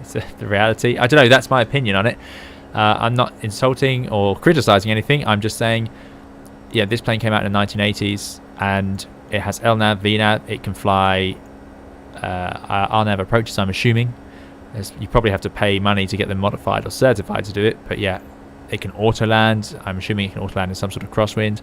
It's the reality. I don't know, that's my opinion on it. I'm not insulting or criticizing anything. I'm just saying, yeah, this plane came out in the 1980s, and it has LNAV, VNAV. It can fly RNAV approaches, I'm assuming. You probably have to pay money to get them modified or certified to do it, but yeah, it can auto land. I'm assuming it can auto land in some sort of crosswind.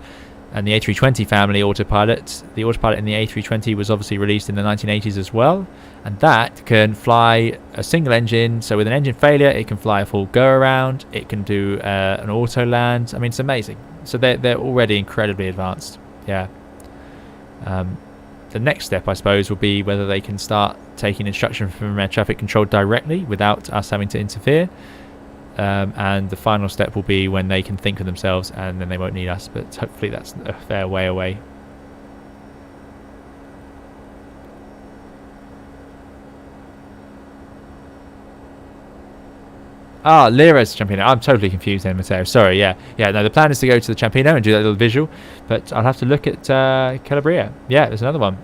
And the A320 family autopilot, the autopilot in the A320 was obviously released in the 1980s as well, and that can fly a single engine. So with an engine failure, it can fly a full go around. It can do an auto land. I mean, it's amazing. So they're already incredibly advanced. Yeah. The next step, I suppose, will be whether they can start taking instruction from air traffic control directly without us having to interfere. And the final step will be when they can think for themselves, and then they won't need us, but hopefully that's a fair way away. Lira's Ciampino. I'm totally confused then, Matteo. Sorry, yeah. No, the plan is to go to the Ciampino and do that little visual, but I'll have to look at Calabria. Yeah, there's another one.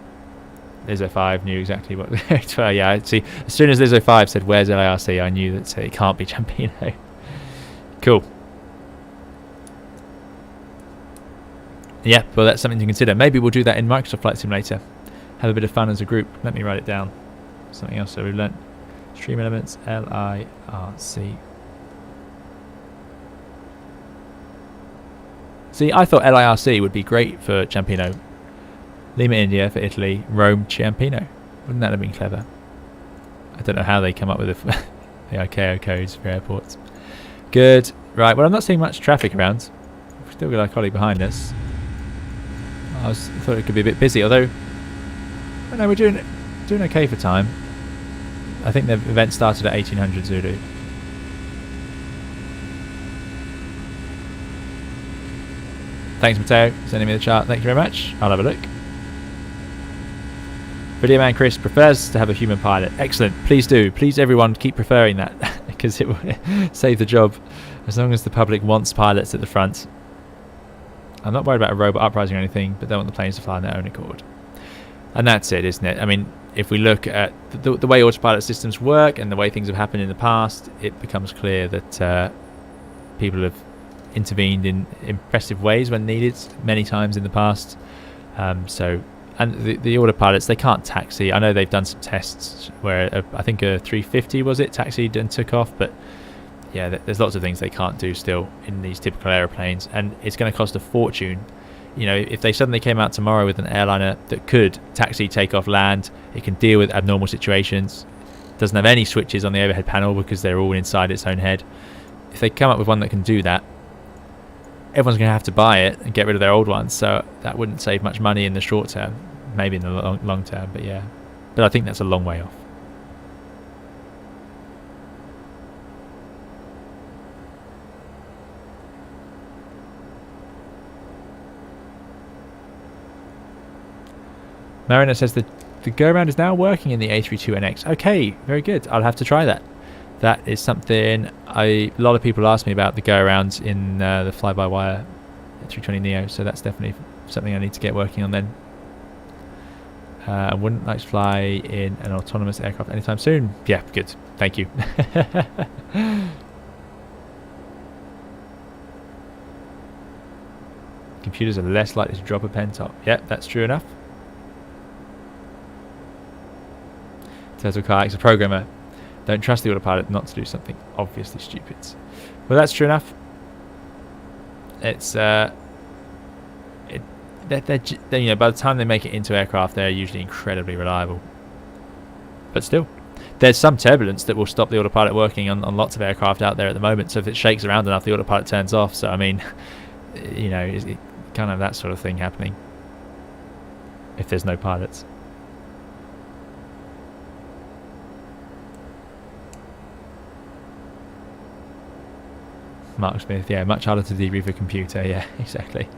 Lizzo 5 knew exactly what. Yeah, see, as soon as Lizzo 5 said, "Where's LIRC?" I knew that it can't be Ciampino. Cool. Yeah, well, that's something to consider. Maybe we'll do that in Microsoft Flight Simulator. Have a bit of fun as a group. Let me write it down. Something else that we've learnt. Stream elements, LIRC. See, I thought LIRC would be great for Ciampino. Lima, India for Italy. Rome, Ciampino. Wouldn't that have been clever? I don't know how they come up with the ICAO codes for airports. Good. Right, well, I'm not seeing much traffic around. We've still got our colleague behind us. I thought it could be a bit busy, although I don't know, we're doing okay for time. I think the event started at 1800 Zulu. Thanks, Matteo, for sending me the chart. Thank you very much. I'll have a look. Video man Chris prefers to have a human pilot. Excellent. Please do. Please, everyone, keep preferring that, because it will save the job as long as the public wants pilots at the front. I'm not worried about a robot uprising or anything, but they want the planes to fly on their own accord. And that's it, isn't it? I mean, if we look at the way autopilot systems work and the way things have happened in the past, it becomes clear that people have intervened in impressive ways when needed many times in the past. And the autopilots, they can't taxi. I know they've done some tests where I think a 350 was it taxied and took off, but yeah, there's lots of things they can't do still in these typical aeroplanes, and it's going to cost a fortune. You know, if they suddenly came out tomorrow with an airliner that could taxi, take off, land, it can deal with abnormal situations, doesn't have any switches on the overhead panel because they're all inside its own head. If they come up with one that can do that, everyone's going to have to buy it and get rid of their old ones, so that wouldn't save much money in the short term, maybe in the long term, but yeah. But I think that's a long way off. Mariner says that the go-around is now working in the A320NX. Okay, very good. I'll have to try that. That is something a lot of people ask me about, the go-arounds in the fly-by-wire A320 NEO, so that's definitely something I need to get working on then. I wouldn't like to fly in an autonomous aircraft anytime soon. Yeah, good. Thank you. Computers are less likely to drop a pen top. Yep, that's true enough. Turtle Kayak's a programmer. Don't trust the autopilot not to do something obviously stupid. Well, that's true enough. It's they're, you know, by the time they make it into aircraft, they're usually incredibly reliable. But still, there's some turbulence that will stop the autopilot working on lots of aircraft out there at the moment. So if it shakes around enough, the autopilot turns off. So I mean, you know, it kind of that sort of thing happening if there's no pilots. Mark Smith, yeah, much harder to debrief a computer. Yeah, exactly.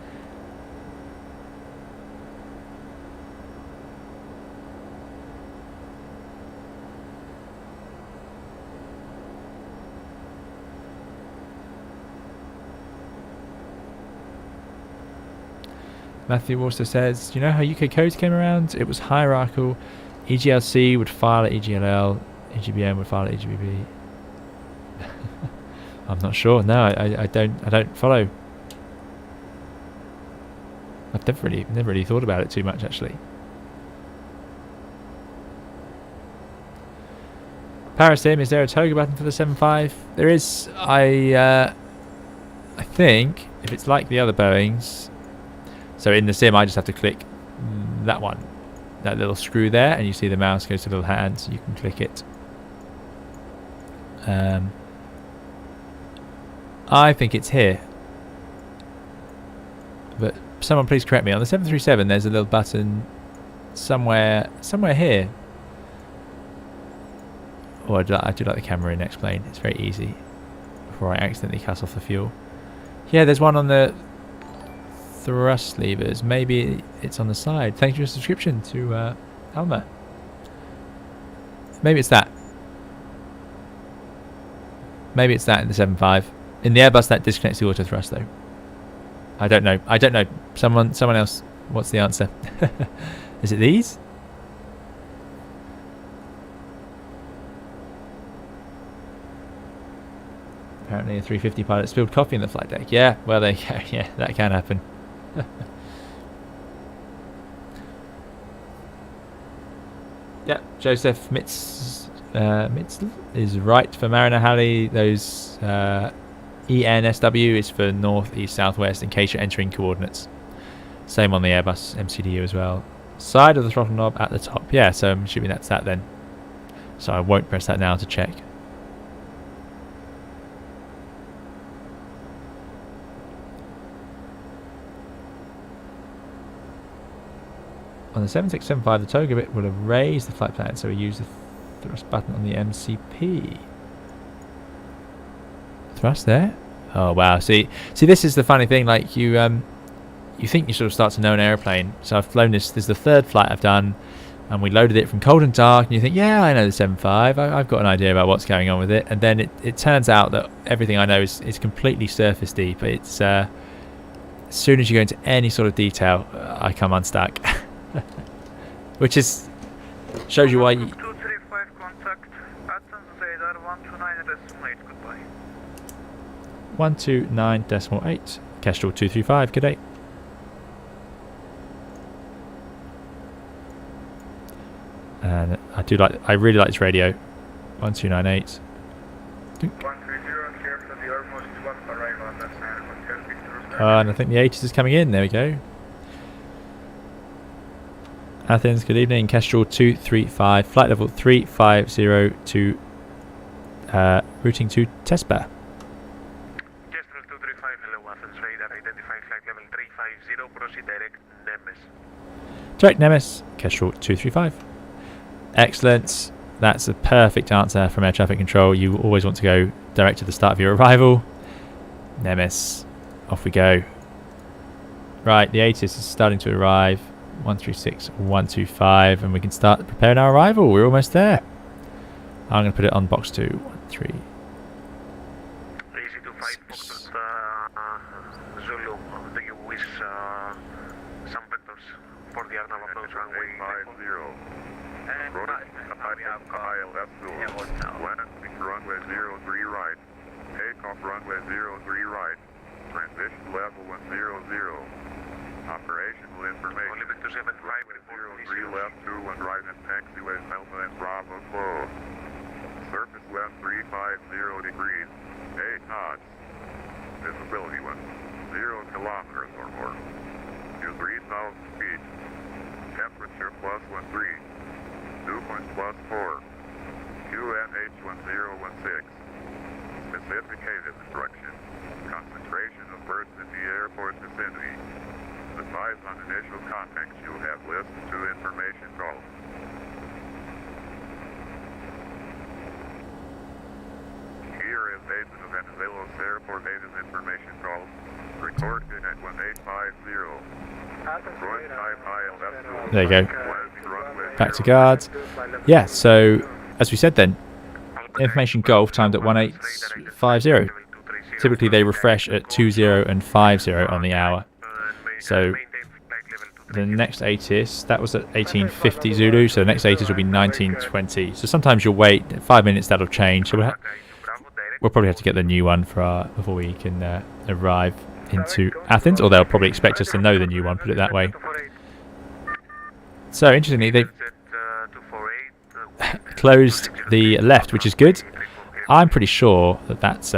Matthew also says, do you know how UK codes came around? It was hierarchical. EGLC would file at EGLL, EGBM would file at EGBB. I'm not sure. No, I don't follow. I've never really thought about it too much actually. Parasim, is there a toga button for the 7.5? There is. I think if it's like the other Boeings. So in the sim, I just have to click that one, that little screw there, and you see the mouse goes to the little hand, so you can click it. I think it's here, but someone please correct me. On the 737, there's a little button somewhere here. Oh, I do like the camera in X-Plane. It's very easy before I accidentally cut off the fuel. Yeah, there's one on the thrust levers. Maybe it's on the side. Thank you for your subscription to Alma. Maybe it's that. Maybe it's that in the 7.5. In the Airbus, that disconnects the auto thrust though. I don't know. Someone else. What's the answer? Is it these? Apparently a 350 pilot spilled coffee in the flight deck. Yeah, well there you go. Yeah, that can happen. Yeah, Joseph Mitz is right for Mariner Halley. Those ENSW is for north, east, southwest in case you're entering coordinates. Same on the Airbus MCDU as well. Side of the throttle knob at the top. Yeah, so I'm assuming that's that then. So I won't press that now to check. On the 7675, the toga bit will have raised the flight plan, so we use the thrust button on the MCP. Thrust there? Oh wow! See, this is the funny thing. Like you think you sort of start to know an airplane. So I've flown this. This is the third flight I've done, and we loaded it from cold and dark. And you think, yeah, I know the 7.5. I've got an idea about what's going on with it. And then it turns out that everything I know is completely surface deep. It's as soon as you go into any sort of detail, I come unstuck. Which is shows you why. 235 contact Athens radar 129.8. Goodbye. 129.8. Kestrel 235. Good day. And I really like this radio. 1298. And I think the 80s is coming in. There we go. Athens, good evening. Kestrel 235, flight level 350 to routing to Tespa. Kestrel 235, hello Athens radar, identify flight level 350, proceed direct Nemes. Direct Nemes, Kestrel 235. Excellent. That's a perfect answer from air traffic control. You always want to go direct to the start of your arrival. Nemes, off we go. Right, the ATIS is starting to arrive. 136, 125, and we can start preparing our arrival. We're almost there. I'm going to put it on box 2. 1, 3. Easy to fight, Zulu. Do you wish some vectors for the Arnav approach runway Landing runway 03 right. Takeoff runway 03 right. Transition level 100. Operational information. 03 left 21 right and taxiway Delta and Bravo close. Surface left 350 degrees. 8 knots. Visibility 0 kilometers or more. To 3,000 feet. Temperature +13. Dew point +4. QNH 1016. Specificated instruction. Concentration of birds in the airport vicinity. Advise on initial contacts you have listened to information calls. Here is agent of Venice Airport Athens information calls. Recorded at 1850. There you go. Back to guards. Yeah, so as we said then, information golf timed at 1850. Typically they refresh at 20 and 50 on the hour. So the next ATIS, that was at 1850 Zulu, so the next ATIS will be 1920. So sometimes you'll wait 5 minutes, that'll change. So we'll probably have to get the new one before we can arrive into Athens, or they'll probably expect us to know the new one, put it that way. So interestingly, they've closed the left, which is good. I'm pretty sure that that's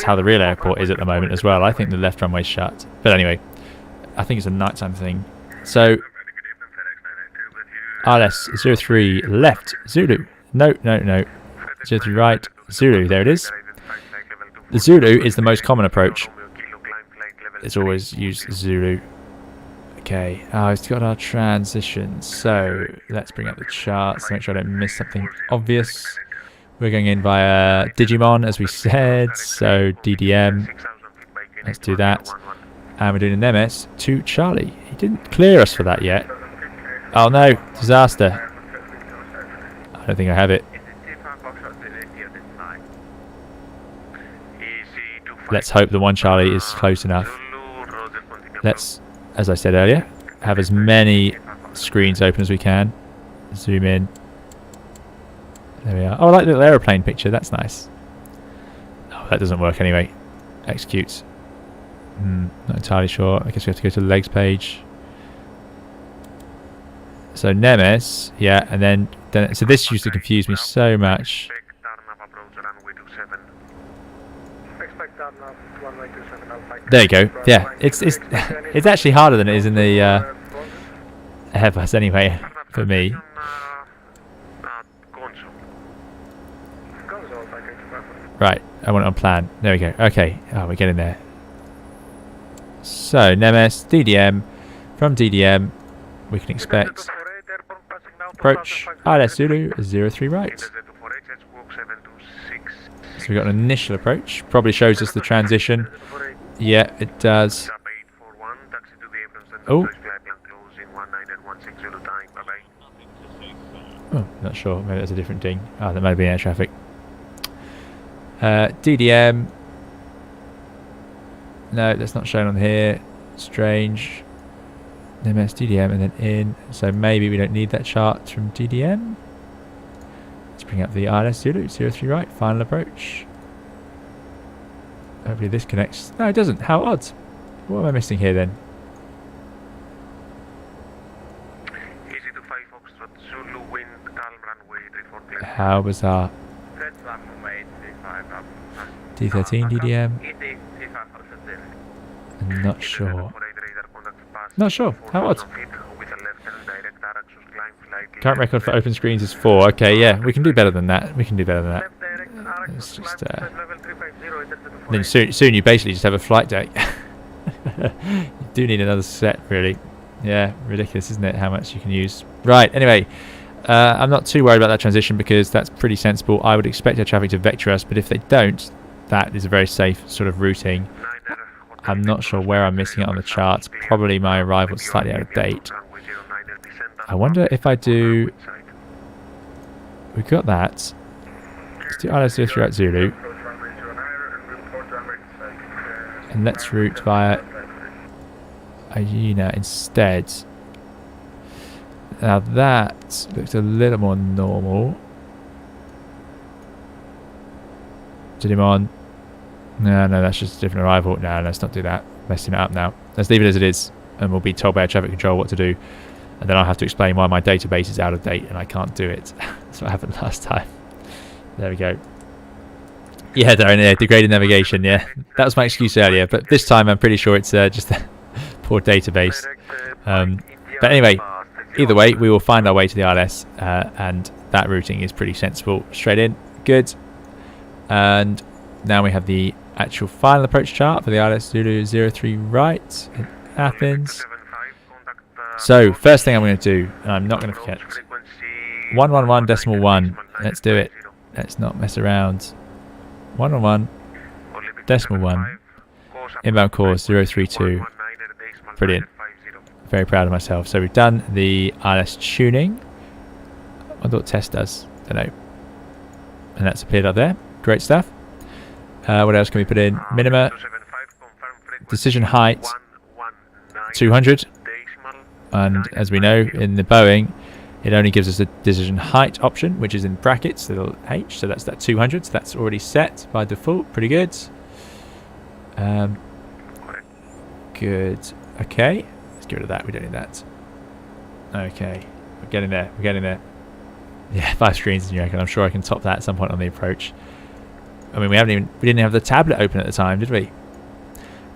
how the real airport is at the moment as well. I think the left runway's shut. But anyway, I think it's a nighttime thing. So, RS 03 left, Zulu. No. 03 right, Zulu. There it is. The Zulu is the most common approach. It's always used Zulu. Okay, it's got our transitions. So, let's bring up the charts to make sure I don't miss something obvious. We're going in via Digimon, as we said, so DDM. Let's do that. And we're doing an MS to Charlie. He didn't clear us for that yet. Oh no, disaster. I don't think I have it. Let's hope the one Charlie is close enough. Let's, as I said earlier, have as many screens open as we can. Zoom in. There we are. Oh, I like the little aeroplane picture. That's nice. Oh, that doesn't work anyway. Execute. Not entirely sure. I guess we have to go to the legs page. So Nemes, yeah, and then so this used to confuse me so much. There you go. Yeah, it's it's actually harder than it is in the Airbus anyway for me. Right, I want it on plan. There we go. Okay, we're getting there. So, Nemes, DDM. From DDM, we can expect approach ILS Zulu 03 right. So we've got an initial approach. Probably shows us the transition. Yeah, it does. Oh, not sure. Maybe that's a different ding. Oh, that might be air traffic. DDM. No, that's not shown on here. Strange. MS DDM and then in. So maybe we don't need that chart from DDM. Let's bring up the ILS Zulu 03 right. Final approach. Hopefully this connects. No, it doesn't. How odd. What am I missing here then? How bizarre. D13 DDM. I'm not sure. Not sure. How odd. Current record for open screens is 4. Okay, yeah, we can do better than that. We can do better than that. It's just then soon you basically just have a flight deck. You do need another set, really. Yeah, ridiculous, isn't it? How much you can use. Right. Anyway, I'm not too worried about that transition because that's pretty sensible. I would expect air traffic to vector us, but if they don't, that is a very safe sort of routing. I'm not sure where I'm missing it on the charts. Probably my arrival is slightly out of date. I wonder if I do... We've got that. Let's do ILS 03 at Zulu. And let's route via Aegina instead. Now that looks a little more normal. Did him on? No, that's just a different arrival. No, let's not do that. Messing it up now. Let's leave it as it is, and we'll be told by air traffic control what to do, and then I'll have to explain why my database is out of date and I can't do it. That's what happened last time. There we go. Yeah, Darren, yeah, degraded navigation. Yeah, that was my excuse earlier, but this time I'm pretty sure it's just a poor database. But anyway, either way, we will find our way to the ILS, and that routing is pretty sensible. Straight in, good. And now we have the actual final approach chart for the ILS Zulu 03 right in Athens. So first thing I'm going to do, and I'm not going to forget, 111.1. Let's do it. Let's not mess around. 111.1. Inbound course 032. Brilliant. Very proud of myself. So we've done the ILS tuning. I wonder what test does. Don't know. And that's appeared up there. Great stuff. What else can we put in? Minima. Decision height 200. And as we know in the Boeing, it only gives us a decision height option, which is in brackets, little h. So that's that 200. So that's already set by default. Pretty good. Good. Okay. Let's get rid of that. We don't need that. Okay. We're getting there. We're getting there. Yeah, 5 screens in your reckon. I'm sure I can top that at some point on the approach. I mean, we didn't have the tablet open at the time, did we?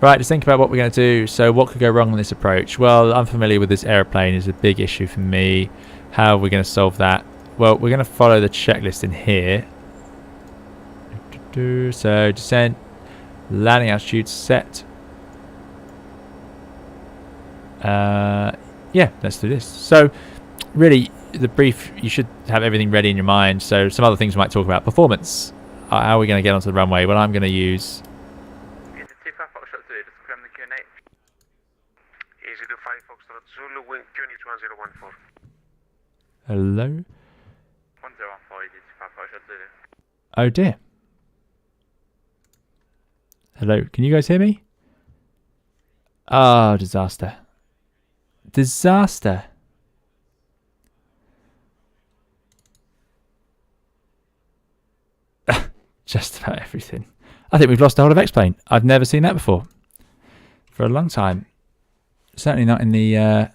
Right, let's think about what we're going to do. So what could go wrong on this approach? Well, unfamiliar with this aeroplane is a big issue for me. How are we going to solve that? Well, we're going to follow the checklist in here. So descent, landing altitude set. Yeah, let's do this. So really, the brief, you should have everything ready in your mind. So some other things we might talk about. Performance. How are we going to get onto the runway? Well, I'm going to use... Hello? Oh dear. Hello, can you guys hear me? Oh, disaster. Disaster. Just about everything. I think we've lost the whole of X-Plane. I've never seen that before. For a long time. Certainly not in the...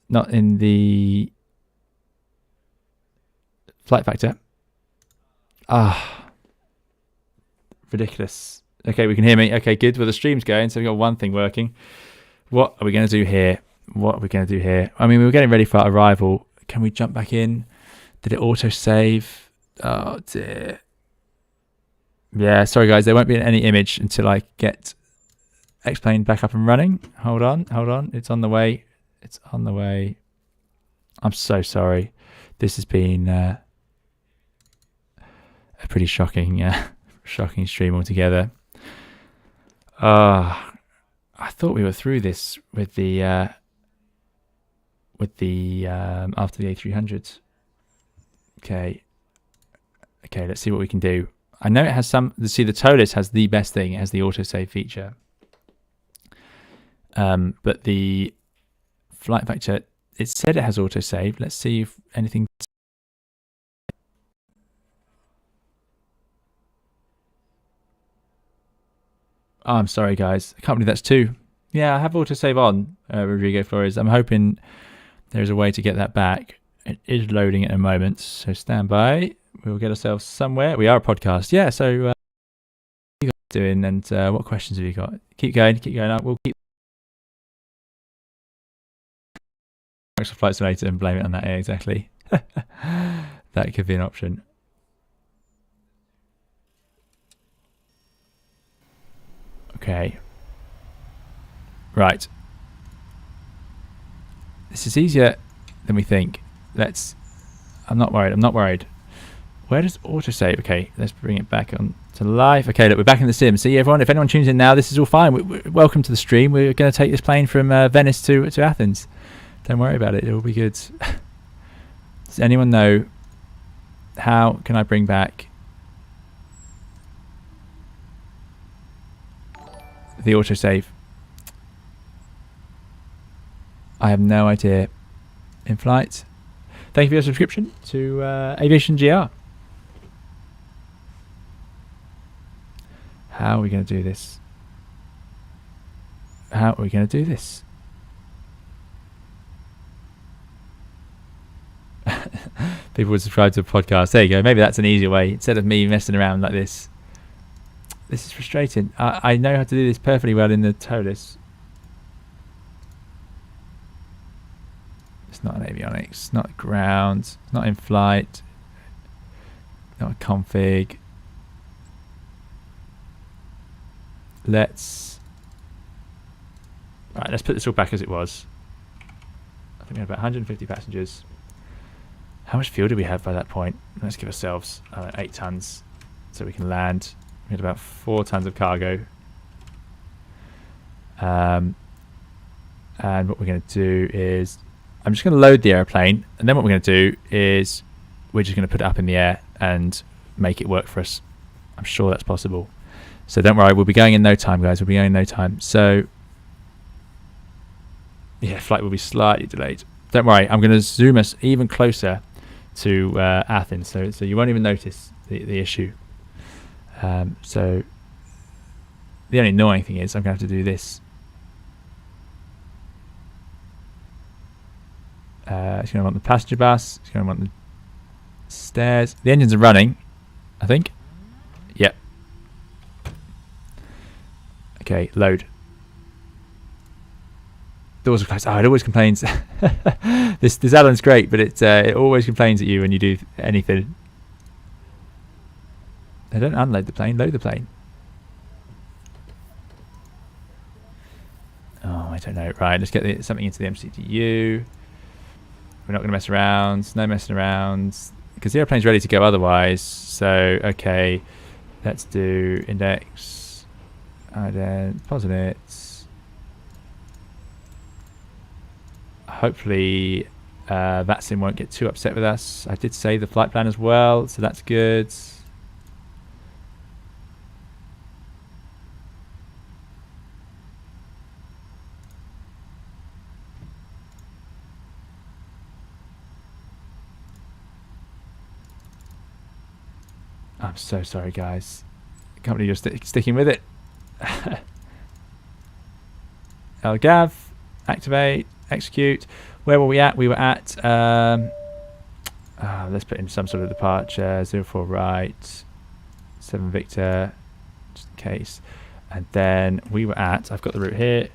not in the... flight factor. Ah. Ridiculous. Okay, we can hear me. Okay, good. Well, the stream's going, so we've got one thing working. What are we going to do here? What are we going to do here? I mean, we were getting ready for our arrival. Can we jump back in? Did it auto-save? Oh, dear. Yeah, sorry, guys. There won't be any image until I get X-Plane back up and running. Hold on. It's on the way. It's on the way. I'm so sorry. This has been a pretty shocking shocking stream altogether. I thought we were through this with the after the A300s. Okay, let's see what we can do. I know it has some. See, the Toliss has the best thing. It has the autosave feature. But the flight factor, it said it has autosave. Let's see if anything. Oh, I'm sorry, guys. I can't believe that's 2. Yeah, I have autosave on, Rodrigo Flores. I'm hoping there's a way to get that back. It is loading at a moment, so stand by. We'll get ourselves somewhere. We are a podcast. Yeah, so what are you guys doing, and what questions have you got? Keep going. We'll keep Microsoft Flight Simulator and blame it on that. Yeah, exactly. That could be an option. Okay. Right. This is easier than we think. I'm not worried. Where does autosave? Okay, let's bring it back on to live. Okay, look, we're back in the sim. See, everyone, if anyone tunes in now, this is all fine. Welcome to the stream. We're going to take this plane from Venice to Athens. Don't worry about it. It will be good. Does anyone know how can I bring back the autosave? I have no idea. In flight. Thank you for your subscription to Aviation GR. How are we going to do this? How are we going to do this? People would subscribe to a podcast. There you go. Maybe that's an easier way. Instead of me messing around like this. This is frustrating. I know how to do this perfectly well in the Toliss. It's not an avionics. Not ground. Not in flight. Not a config. Let's put this all back as it was. I think we had about 150 passengers. How much fuel do we have by that point? Let's give ourselves 8 tons so we can land. We had about 4 tons of cargo. And what we're going to do is, I'm just going to load the airplane, and then what we're going to do is we're just going to put it up in the air and make it work for us. I'm sure that's possible. So don't worry, we'll be going in no time, guys. We'll be going in no time. So yeah, flight will be slightly delayed. Don't worry, I'm going to zoom us even closer to Athens, so you won't even notice the issue. So the only annoying thing is I'm going to have to do this. It's going to want the passenger bus. It's going to want the stairs. The engines are running, I think. Yep. Okay, load. Doors are closed. Oh, it always complains. This add-on's great, but it always complains at you when you do anything. They don't unload the plane, load the plane. Oh, I don't know. Right, let's get something into the MCDU. We're not going to mess around. No messing around. Because the airplane's ready to go otherwise. So, okay. Let's do index. Ident. Positives. Hopefully VATSIM won't get too upset with us. I did save the flight plan as well, so that's good. I'm so sorry, guys. I can't believe you're sticking with it. LGAV, activate, execute. Where were we at? We were at let's put in some sort of departure. 04 right, 7 Victor, just in case. And then we were at, I've got the route here.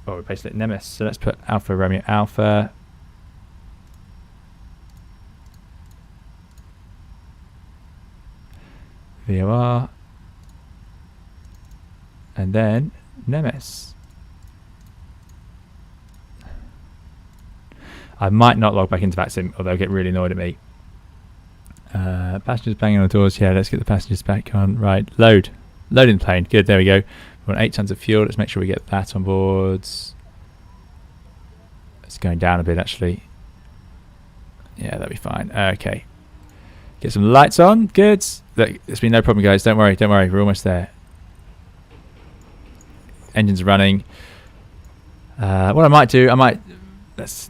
Oh, we're basically at Nemesis. So let's put Alpha Romeo Alpha. VOR. And then Nemesis. I might not log back into VATSIM, or they'll get really annoyed at me. Passengers banging on the doors. Yeah, let's get the passengers back on. Right, load. Loading the plane. Good, there we go. We want 8 tons of fuel. Let's make sure we get that on board. It's going down a bit, actually. Yeah, that'll be fine. Okay. Get some lights on. Good. Look, there's been no problem, guys. Don't worry. Don't worry. We're almost there. Engines are running. What I might do, let's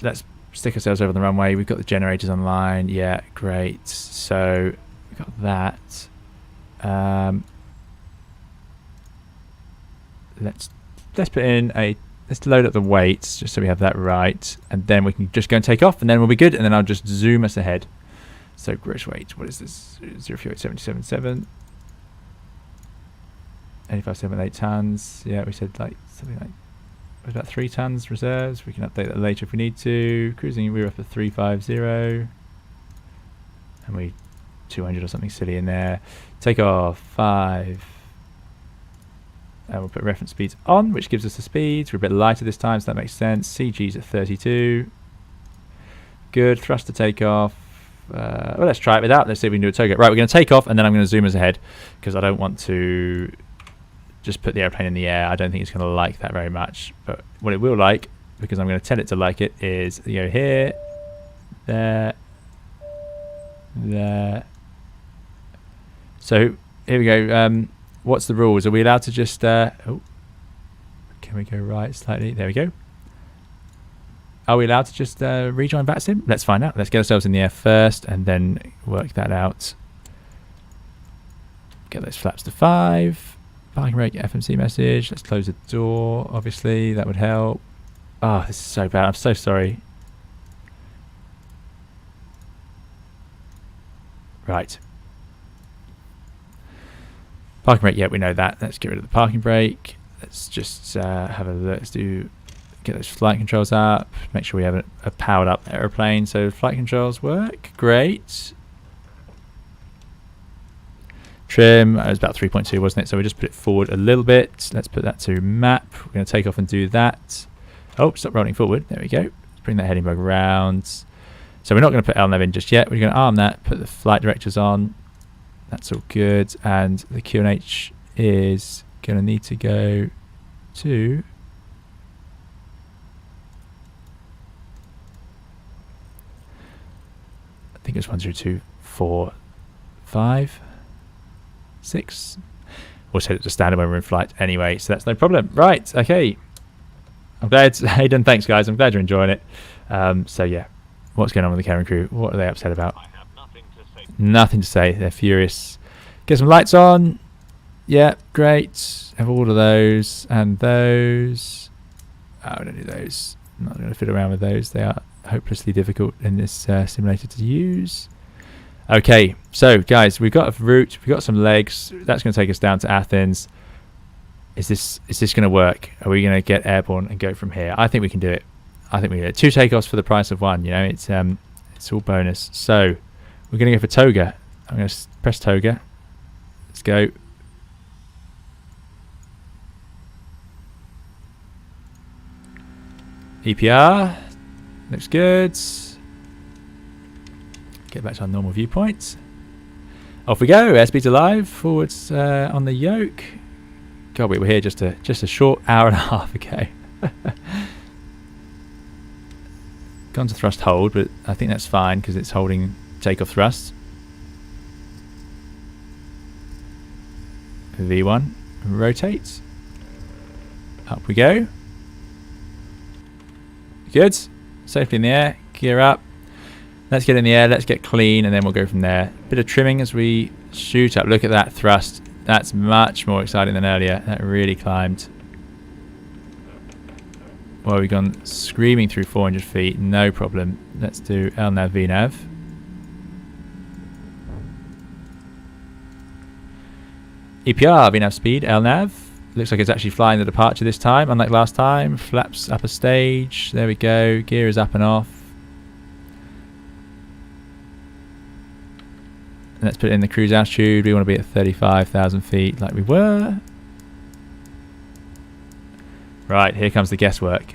stick ourselves over the runway. We've got the generators online. Yeah, great. So we've got that. Let's put in let's load up the weights just so we have that right, and then we can just go and take off, and then we'll be good. And then I'll just zoom us ahead. So gross weight, what is this? 0.777. 8578 tons. Yeah, we said like something like about 3 tons reserves. We can update that later if we need to. Cruising, we were up at 350, and we 200 or something silly in there. Take off 5. And we'll put reference speeds on, which gives us the speeds. We're a bit lighter this time, so that makes sense. CG's at 32. Good. Thrust to take off. Well, let's try it without. Let's see if we can do a toga. Right, we're going to take off, and then I'm going to zoom us ahead because I don't want to just put the airplane in the air. I don't think it's going to like that very much. But what it will like, because I'm going to tell it to like it, is you go here, there, there. So here we go. What's the rules? Are we allowed to just... oh, can we go right slightly? There we go. Are we allowed to just rejoin VATSIM? Let's find out. Let's get ourselves in the air first and then work that out. Get those flaps to 5. Parking brake FMC message. Let's close the door. Obviously, that would help. Oh, this is so bad. I'm so sorry. Right. Parking brake, yeah, we know that. Let's get rid of the parking brake. Let's just have a look. Let's get those flight controls up. Make sure we have a powered up aeroplane. So flight controls work. Great. Trim, it was about 3.2, wasn't it? So we just put it forward a little bit. Let's put that to map. We're going to take off and do that. Oh, stop rolling forward. There we go. Let's bring that heading bug around. So we're not going to put LNAV in just yet. We're going to arm that, put the flight directors on. That's all good. And the QNH is going to need to go to... I think it's 1, 2, 3, 4, 5, 6. We'll set it to standard when we're in flight anyway, so that's no problem. Right, okay. I'm glad, Hayden, thanks guys. I'm glad you're enjoying it. So yeah, what's going on with the cabin crew? What are they upset about? I have nothing to say. Nothing to say. They're furious. Get some lights on. Yeah, great. Have all of those and those. Oh, I don't do those. I'm not going to fiddle around with those. They are hopelessly difficult in this simulator to use. Okay, so guys, we've got a route. We've got some legs. That's going to take us down to Athens. Is this going to work? Are we going to get airborne and go from here? I think we can do it. I think we can do it. 2 takeoffs for the price of 1. You know, it's all bonus. So we're going to go for toga. I'm going to press toga. Let's go. EPR looks good. Get back to our normal viewpoint. Off we go. Airspeed's alive. Forwards on the yoke. God, we were here just a short hour and a half ago. Gone to thrust hold, but I think that's fine because it's holding takeoff thrust. V1 rotate. Up we go. Good. Safely in the air. Gear up. Let's get in the air. Let's get clean, and then we'll go from there. Bit of trimming as we shoot up. Look at that thrust. That's much more exciting than earlier. That really climbed. Well, we've gone screaming through 400 feet. No problem. Let's do LNAV, VNAV. EPR, VNAV speed, LNAV. Looks like it's actually flying the departure this time, unlike last time. Flaps up a stage. There we go. Gear is up and off. And let's put it in the cruise altitude. We want to be at 35,000 feet like we were. Right, here comes the guesswork.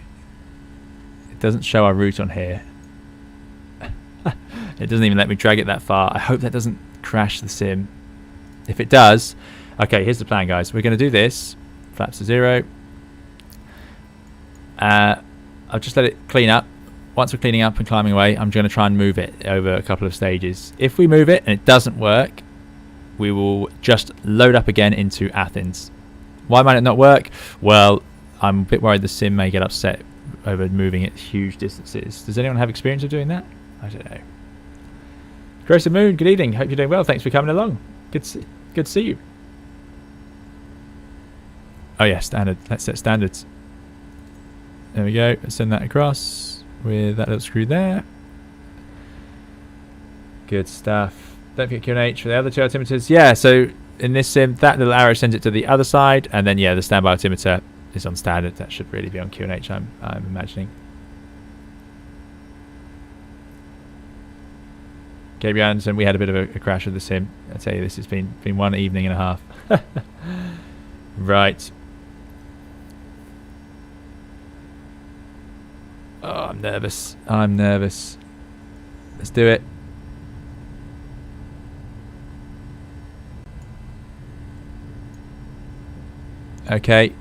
It doesn't show our route on here. It doesn't even let me drag it that far. I hope that doesn't crash the sim. If it does... Okay, here's the plan, guys. We're going to do this. Flaps to 0. I'll just let it clean up. Once we're cleaning up and climbing away, I'm going to try and move it over a couple of stages. If we move it and it doesn't work, we will just load up again into Athens. Why might it not work? Well, I'm a bit worried the sim may get upset over moving it huge distances. Does anyone have experience of doing that? I don't know. Grace of Moon, good evening. Hope you're doing well. Thanks for coming along. Good to see you. Oh yeah, standard. Let's set standards. There we go. Let's send that across with that little screw there. Good stuff. Don't forget QNH for the other 2 altimeters. Yeah, so in this sim, that little arrow sends it to the other side, and then yeah, the standby altimeter is on standard. That should really be on QNH, I'm imagining. Gabriel Anderson, we had a bit of a crash with the sim. I tell you, this has been one evening and a half. Right. Oh, I'm nervous. I'm nervous. Let's do it. Okay.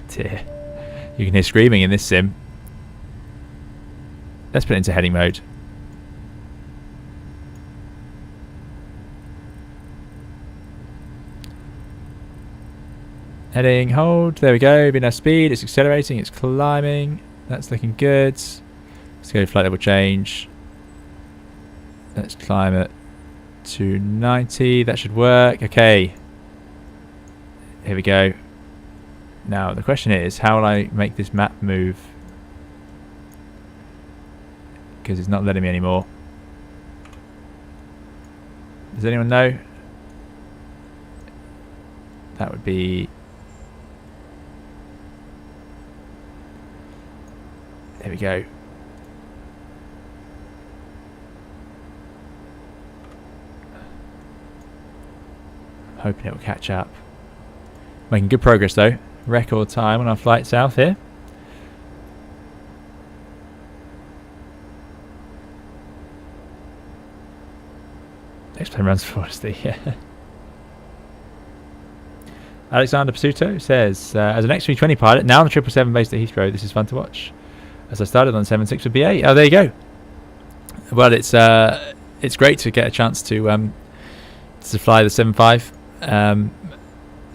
Dear. You can hear screaming in this sim. Let's put it into heading mode. Heading, hold. There we go. Be enough speed. It's accelerating. It's climbing. That's looking good. Let's go flight level change. Let's climb it to 90. That should work. Okay. Here we go. Now the question is, how will I make this map move? Because it's not letting me anymore. Does anyone know? That would be... There we go. Hoping it will catch up. Making good progress though. Record time on our flight south here. Next plane runs for us. Yeah. Alexander Pasuto says, as an X320 pilot, now on the 777 based at Heathrow, this is fun to watch. As I started on 76 with BA. Oh, there you go. Well, it's great to get a chance to fly the 75.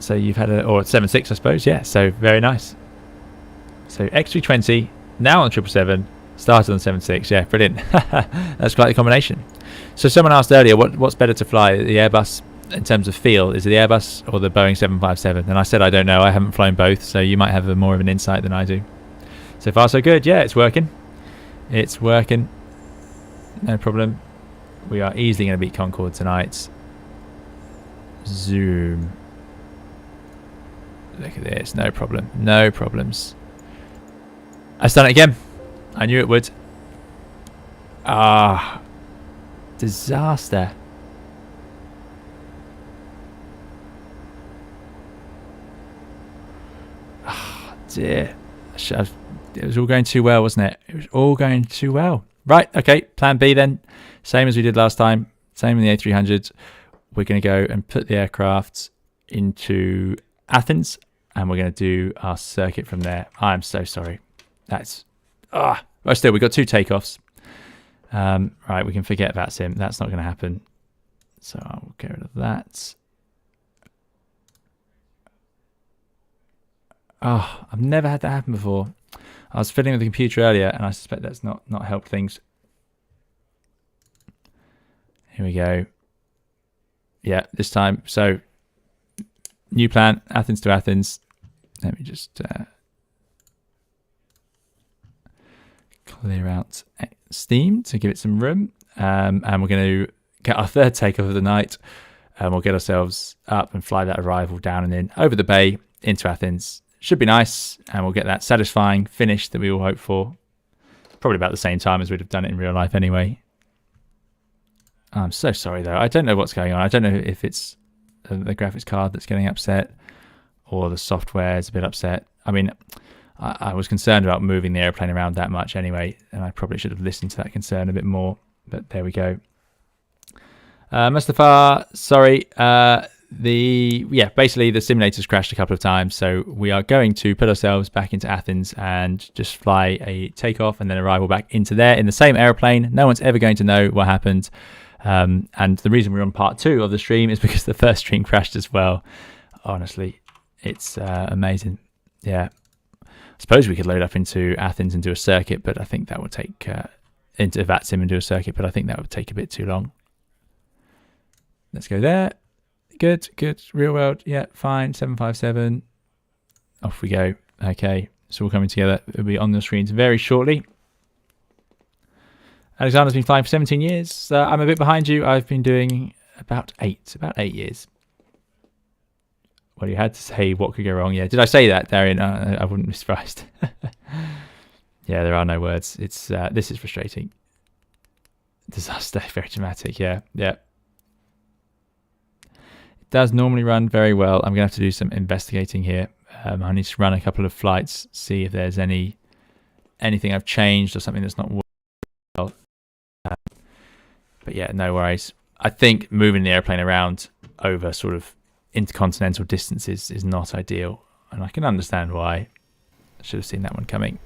So you've had or 76, I suppose. Yeah. So very nice. So X320 now on 777, started on 76. Yeah, brilliant. That's quite a combination. So someone asked earlier, what's better to fly, the Airbus in terms of feel? Is it the Airbus or the Boeing 757? And I said I don't know. I haven't flown both, so you might have more of an insight than I do. So far so good. Yeah, it's working. It's working. No problem. We are easily going to beat Concorde tonight. Zoom. Look at this. No problem. No problems. I've done it again. I knew it would. Ah. Disaster. Ah, dear. It was all going too well, wasn't it? It was all going too well. Right, okay. Plan B then. Same as we did last time. Same in the A300. We're going to go and put the aircraft into Athens, and we're going to do our circuit from there. I'm so sorry. That's... well, still, we've got 2 takeoffs. Right, we can forget VATSIM. That's not going to happen. So I'll get rid of that. Oh, I've never had that happen before. I was fiddling with the computer earlier, and I suspect that's not helped things. Here we go. Yeah, this time. So, new plan, Athens to Athens. Let me just clear out Steam to give it some room. And we're going to get our 3rd takeoff of the night. And we'll get ourselves up and fly that arrival down and in over the bay into Athens. Should be nice. And we'll get that satisfying finish that we all hope for. Probably about the same time as we'd have done it in real life anyway. I'm so sorry though. I don't know what's going on. I don't know if it's the graphics card that's getting upset or the software is a bit upset. I mean, I was concerned about moving the airplane around that much anyway, and I probably should have listened to that concern a bit more, but there we go. Mustafa, sorry. Basically the simulators crashed a couple of times, so we are going to put ourselves back into Athens and just fly a takeoff and then arrival back into there in the same airplane. No one's ever going to know what happened. And the reason we're on part 2 of the stream is because the first stream crashed as well. Honestly, it's amazing. Yeah. I suppose we could load up into Athens and do a circuit, but I think that would take into VATSIM and do a circuit, but I think that would take a bit too long. Let's go there. Good. Real world. Yeah, fine. 757. Off we go. Okay. It's all coming together. It'll be on the screens very shortly. Alexander's been flying for 17 years. I'm a bit behind you. I've been doing about 8 years. Well, you had to say what could go wrong. Yeah, did I say that, Darian? I wouldn't be surprised. Yeah, there are no words. It's this is frustrating. Disaster, very dramatic. Yeah. It does normally run very well. I'm gonna have to do some investigating here. I need to run a couple of flights, see if there's anything I've changed or something that's not working well. But yeah, no worries. I think moving the airplane around over sort of intercontinental distances is not ideal, and I can understand why. I should have seen that one coming.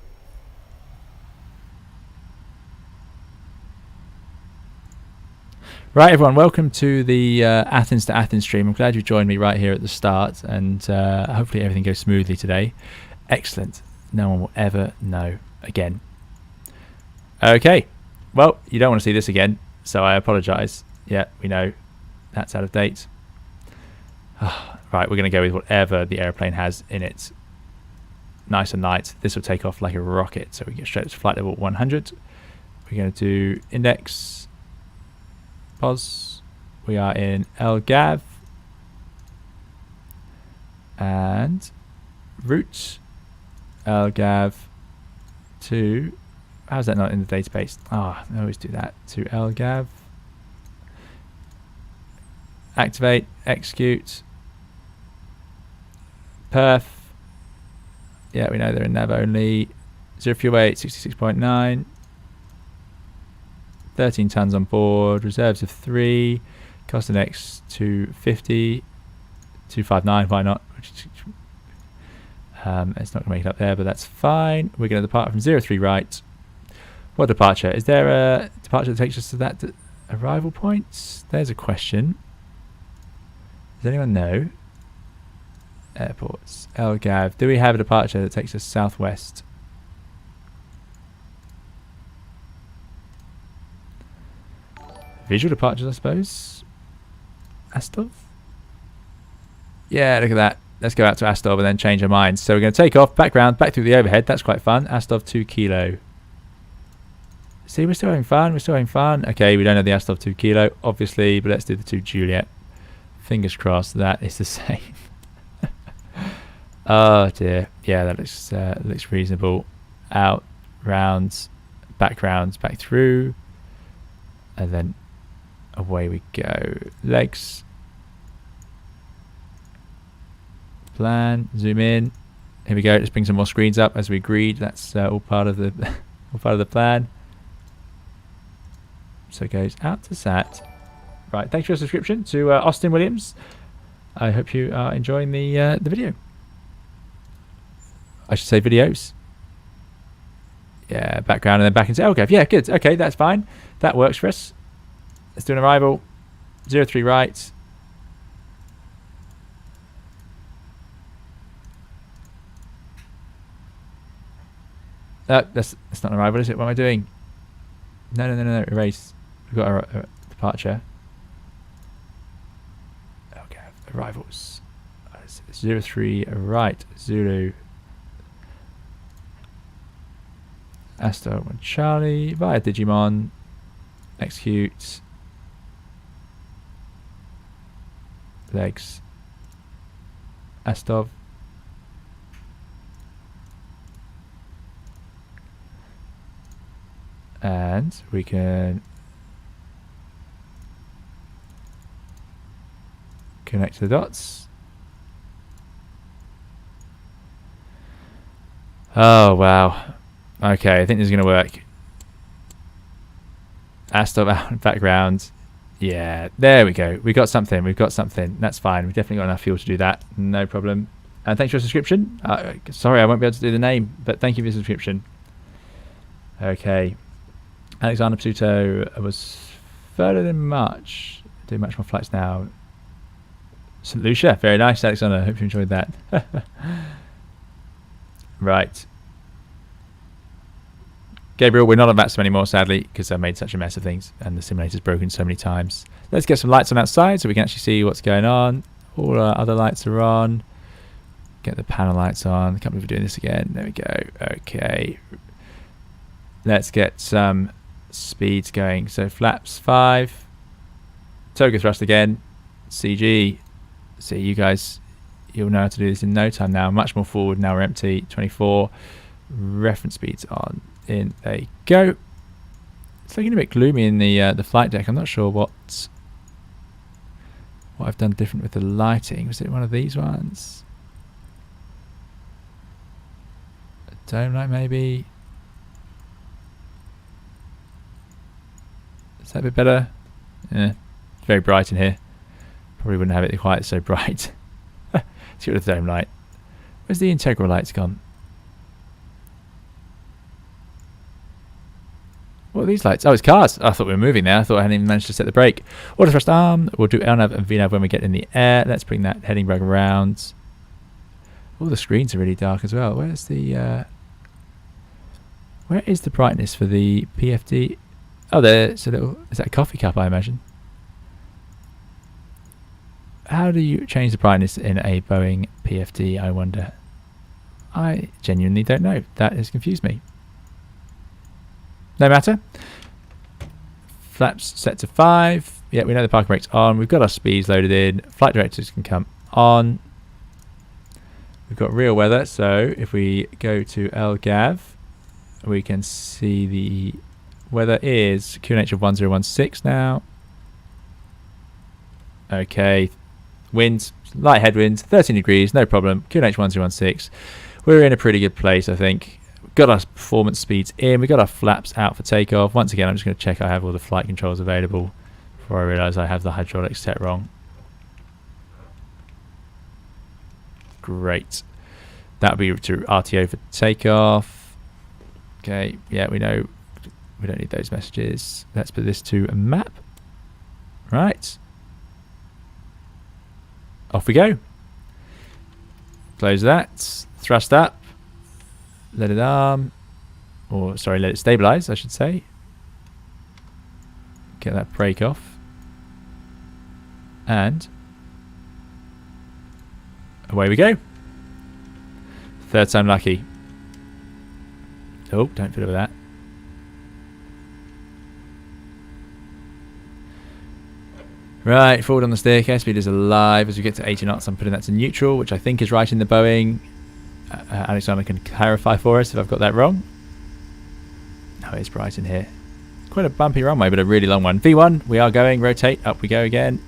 Right, everyone, welcome to the Athens to Athens stream. I'm glad you joined me right here at the start, and hopefully everything goes smoothly today. Excellent. No one will ever know again. Okay, well, you don't want to see this again, so I apologise. Yeah, we know that's out of date. Right, we're going to go with whatever the airplane has in it. Nice and light. This will take off like a rocket, so we get straight to flight level 100. We're going to do index. Pos. We are in LGAV and route LGAV to, how's that not in the database? I always do that. To LGAV, activate, execute, perf. Yeah, we know they're in nav only. 0 fuel weight, 66.9. 13 tons on board, reserves of 3, cost of X 250, 259, why not? It's not going to make it up there, but that's fine. We're going to depart from 03 right. What departure? Is there a departure that takes us to that arrival point? There's a question. Does anyone know? Airports, LGAV. Do we have a departure that takes us southwest? Visual departures, I suppose. Astov? Yeah, look at that. Let's go out to Astov and then change our minds. So we're going to take off, background, back through the overhead. That's quite fun. Astov 2 kilo. See, we're still having fun. We're still having fun. Okay, we don't have the Astov 2 kilo, obviously, but let's do the 2 Juliet. Fingers crossed that is the same. Oh dear. Yeah, that looks reasonable. Out, rounds, back through, and then away we go. Legs. Plan. Zoom in. Here we go. Let's bring some more screens up as we agreed. That's all part of the plan. So it goes out to SAT. Right. Thanks for your subscription to Austin Williams. I hope you are enjoying the video. I should say videos. Yeah, background and then back into LGAV. Yeah, good. Okay, that's fine. That works for us. Let's do an arrival. 03 right. That's not an arrival, is it? What am I doing? No. Erase. We've got our departure. Okay, arrivals. 03 right. Zulu. Astor 1 Charlie. Via Digimon. Execute. Legs. Astov. And we can connect the dots. Oh wow. Okay, I think this is going to work. Astov out in background. Yeah, there we go. We got something. We've got something. That's fine. We've definitely got enough fuel to do that. No problem. And thanks for your subscription. Sorry, I won't be able to do the name, but thank you for your subscription. Okay. Alexander Psuto was further than March. Do much more flights now. St. Lucia. Very nice, Alexander. Hope you enjoyed that. Right. Gabriel, we're not on VATSIM anymore, sadly, because I made such a mess of things and the simulator's broken so many times. Let's get some lights on outside so we can actually see what's going on. All our other lights are on. Get the panel lights on. I can't believe we're doing this again. There we go. Okay. Let's get some speeds going. So flaps 5. Toga thrust again. CG. See, you guys, you'll know how to do this in no time now. Much more forward. Now we're empty. 24. Reference speeds on. In they go. It's looking a bit gloomy in the flight deck. I'm not sure what I've done different with the lighting. Was it one of these ones? A dome light maybe. Is that a bit better? Yeah, it's very bright in here. Probably wouldn't have it quite so bright. Let's get rid of the dome light. Where's the integral lights gone? What are these lights? Oh, it's cars. I thought we were moving there. I thought I hadn't even managed to set the brake. Auto thrust arm. We'll do LNAV and VNAV when we get in the air. Let's bring that heading back around. All the screens are really dark as well. Where is the brightness for the PFD? Oh, there's a little... Is that a coffee cup, I imagine? How do you change the brightness in a Boeing PFD, I wonder? I genuinely don't know. That has confused me. No matter. Flaps set to 5. Yeah, we know the parking brake's on. We've got our speeds loaded in. Flight directors can come on. We've got real weather, so if we go to LGAV, we can see the weather is QNH of 1016 now. Okay, winds, light headwinds, 13 degrees, no problem. QNH 1016. We're in a pretty good place, I think. We've got our performance speeds in. We've got our flaps out for takeoff. Once again, I'm just going to check I have all the flight controls available before I realise I have the hydraulics set wrong. Great. That'll be to RTO for takeoff. Okay, yeah, we know we don't need those messages. Let's put this to a map. Right. Off we go. Close that. Thrust up. Let it arm. Or, sorry, let it stabilise, I should say. Get that brake off. And away we go. Third time lucky. Oh, don't fiddle with that. Right, forward on the staircase. Speed is alive. As we get to 80 knots, I'm putting that to neutral, which I think is right in the Boeing. Alexander can clarify for us if I've got that wrong. No, it's bright in here. Quite a bumpy runway, but a really long one. V1, we are going. Rotate. Up we go again.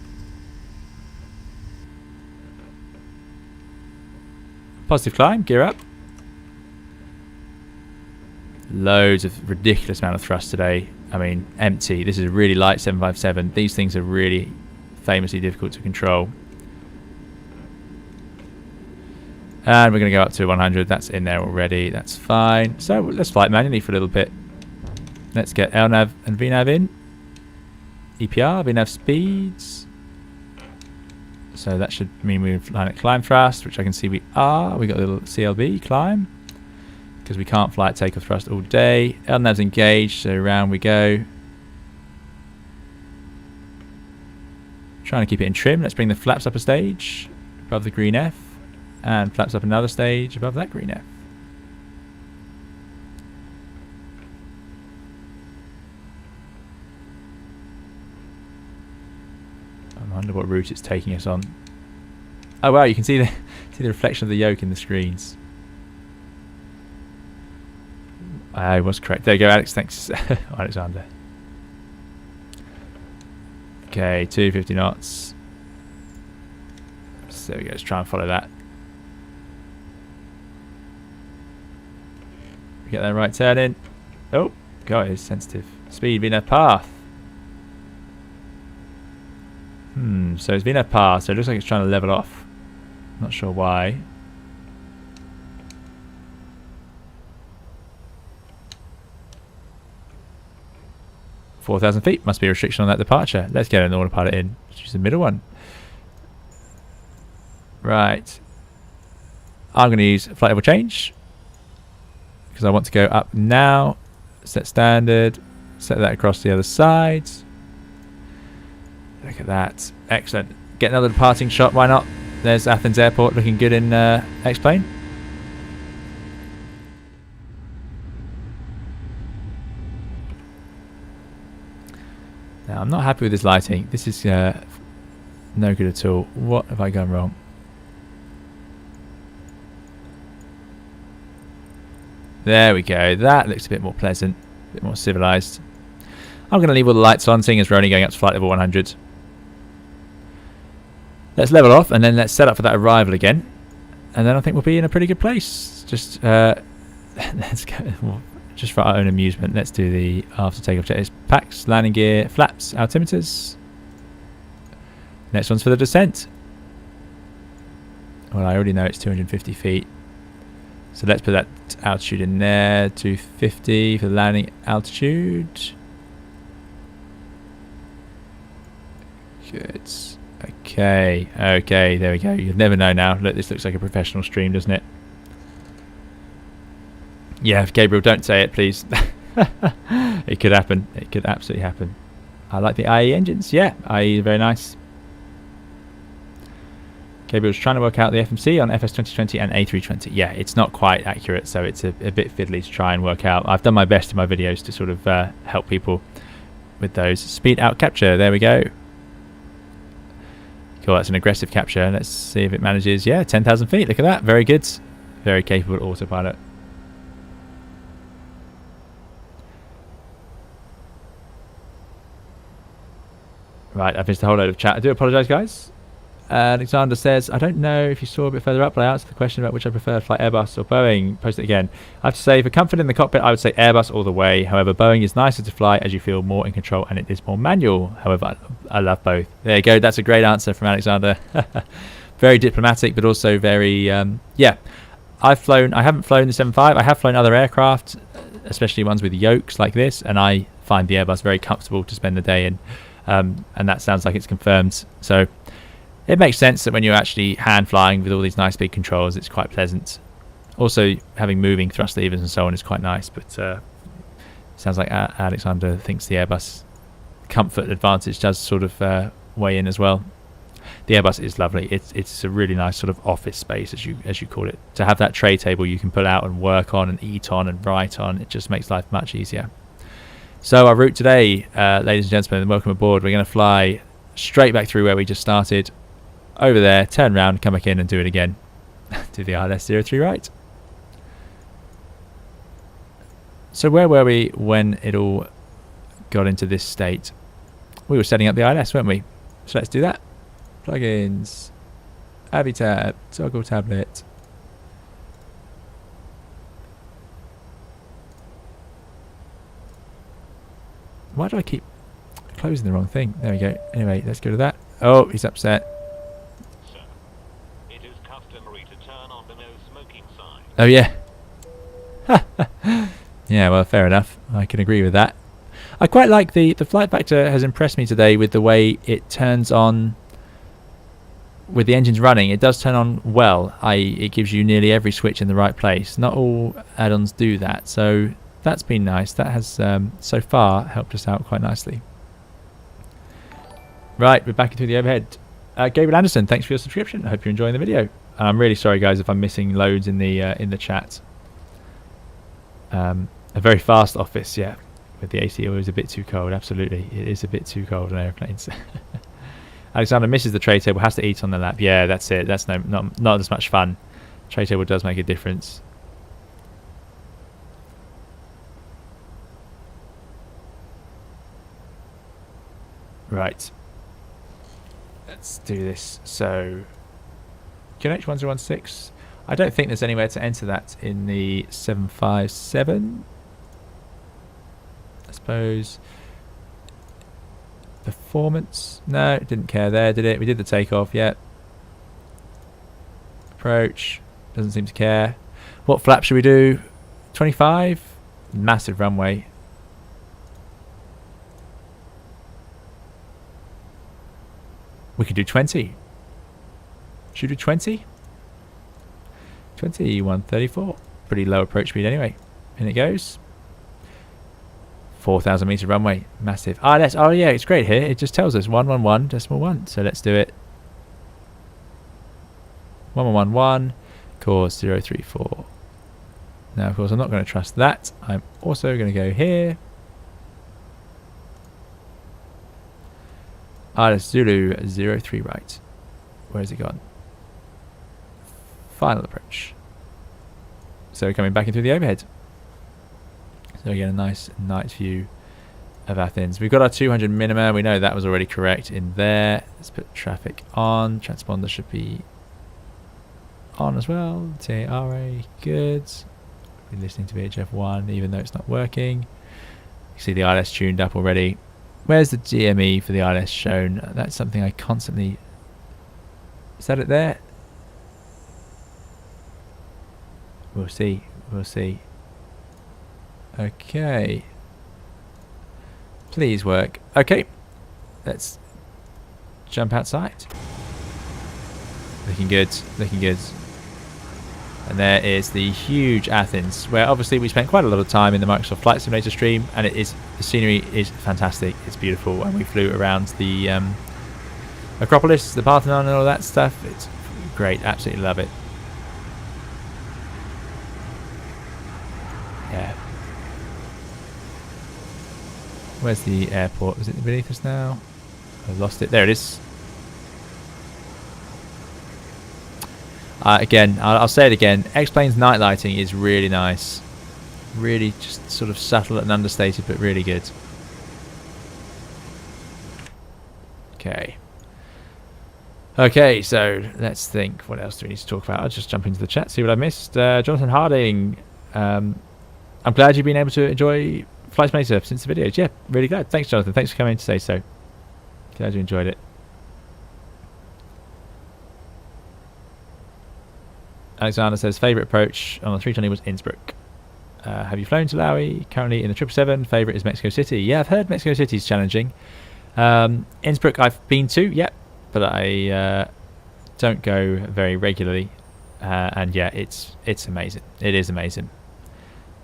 Positive climb. Gear up. Loads of ridiculous amount of thrust today. I mean, empty. This is a really light 757. These things are really famously difficult to control. And we're going to go up to 100. That's in there already. That's fine. So let's flight manually for a little bit. Let's get LNAV and VNAV in. EPR, VNAV speeds. So that should mean we're flying at climb thrust, which I can see we are. We got a little CLB climb because we can't fly at takeoff thrust all day. LNAV's engaged, so round we go. Trying to keep it in trim. Let's bring the flaps up a stage above the green F, and flaps up another stage above that green F. I wonder what route it's taking us on. Oh wow, you can see the reflection of the yoke in the screens. I was correct. There you go, Alex. Thanks, Alexander. Okay, 250 knots. So there we go. Let's try and follow that. We get that right turn in. Oh, God, it's sensitive. Speed, VNAV path. So it's VNAV path, so it looks like it's trying to level off. Not sure why. $4,000 feet must be a restriction on that departure. Let's get an autopilot in. Let's use the middle one. Right. I'm going to use flight level change because I want to go up now. Set standard. Set that across the other side. Look at that. Excellent. Get another departing shot. Why not? There's Athens Airport looking good in X-Plane. Now, I'm not happy with this lighting. This is no good at all. What have I gone wrong? There we go. That looks a bit more pleasant. A bit more civilized. I'm going to leave all the lights on, seeing as we're only going up to flight level 100. Let's level off, and then let's set up for that arrival again. And then I think we'll be in a pretty good place. Just let's go. Well, just for our own amusement, let's do the after takeoff checks. Packs, landing gear, flaps, altimeters. Next one's for the descent. Well, I already know it's 250 feet. So let's put that altitude in there. 250 for the landing altitude. Good. Okay. Okay, there we go. You'll never know now. Look, this looks like a professional stream, doesn't it? Yeah, Gabriel, don't say it, please. It could happen. It could absolutely happen. I like the IE engines. Yeah, IE very nice. Gabriel's trying to work out the FMC on FS2020 and A320. Yeah, it's not quite accurate, so it's a bit fiddly to try and work out. I've done my best in my videos to sort of help people with those. Speed out capture. There we go. Cool, that's an aggressive capture. Let's see if it manages. Yeah, 10,000 feet. Look at that. Very good. Very capable autopilot. Right, I've missed a whole load of chat. I do apologise, guys. Alexander says, I don't know if you saw a bit further up, but I answered the question about which I prefer to fly Airbus or Boeing. Post it again. I have to say, for comfort in the cockpit, I would say Airbus all the way. However, Boeing is nicer to fly as you feel more in control and it is more manual. However, I love both. There you go. That's a great answer from Alexander. Very diplomatic, but also very, yeah. I haven't flown the 75. I have flown other aircraft, especially ones with yokes like this, and I find the Airbus very comfortable to spend the day in. And that sounds like it's confirmed. So it makes sense that when you're actually hand flying with all these nice big controls, it's quite pleasant. Also, having moving thrust levers and so on is quite nice, but sounds like Alexander thinks the Airbus comfort advantage does sort of weigh in as well. The Airbus is lovely. It's a really nice sort of office space, as you call it. To have that tray table you can pull out and work on and eat on and write on, it just makes life much easier. So our route today, ladies and gentlemen, welcome aboard. We're going to fly straight back through where we just started, over there, turn around, come back in and do it again. Do the ILS 03 right. So where were we when it all got into this state? We were setting up the ILS, weren't we? So let's do that. Plugins, Avitab, toggle tablet. Why do I keep closing the wrong thing? There we go. Anyway, let's go to that. Oh, he's upset. Sir, it is customary to turn on the no smoking sign. Oh, yeah. Yeah, well, fair enough. I can agree with that. I quite like the flight factor has impressed me today with the way it turns on with the engines running. It does turn on well, i.e. it gives you nearly every switch in the right place. Not all add-ons do that, so that's been nice. That has so far helped us out quite nicely. Right, we're back into the overhead. Gabriel Anderson, thanks for your subscription. I hope you're enjoying the video. I'm really sorry, guys, if I'm missing loads in the chat. A very fast office, yeah. With the AC, it was a bit too cold. Absolutely, it is a bit too cold on airplanes. Alexander misses the tray table. Has to eat on the lap. Yeah, that's it. That's not as much fun. Tray table does make a difference. Right. Let's do this. So, QNH 1016. I don't think there's anywhere to enter that in the 757. I suppose. Performance. No, it didn't care there, did it? We did the takeoff, yeah. Approach. Doesn't seem to care. What flap should we do? 25? Massive runway. We could do 20. Should we do 20? 134. Pretty low approach speed anyway. In it goes. 4,000 meter runway. Massive. Oh yeah, it's great here. It just tells us 111.1. So let's do it. 1111. Course 034. Now, of course, I'm not going to trust that. I'm also going to go here. That's Zulu 03 right. Where's it gone? Final approach. So coming back into the overhead. So again, a nice night view of Athens. We've got our 200 minima. We know that was already correct in there. Let's put traffic on. Transponder should be on as well. TARA, good. Been listening to VHF1 even though it's not working. You see the ILS tuned up already. Where's the GME for the ILS shown? That's something I constantly... Is that it there? We'll see. We'll see. Okay. Please work. Okay. Let's jump outside. Looking good, looking good. And there is the huge Athens, where obviously we spent quite a lot of time in the Microsoft Flight Simulator stream, and the scenery is fantastic. It's beautiful, and we flew around the Acropolis, the Parthenon, and all that stuff. It's great, absolutely love it. Yeah. Where's the airport? Is it beneath us now? I've lost it. There it is. Again, I'll say it again. X-Plane's night lighting is really nice. Really just sort of subtle and understated, but really good. Okay. Okay, so let's think. What else do we need to talk about? I'll just jump into the chat, see what I missed. Jonathan Harding. I'm glad you've been able to enjoy Flight Simulator since the videos. Yeah, really glad. Thanks, Jonathan. Thanks for coming in to say so. Glad you enjoyed it. Alexander says favourite approach on the 320 was Innsbruck. Have you flown to Laui? Currently in the 777. Favourite is Mexico City. Yeah, I've heard Mexico City is challenging. Innsbruck I've been to, yep, but I don't go very regularly. And yeah, it's amazing. It is amazing.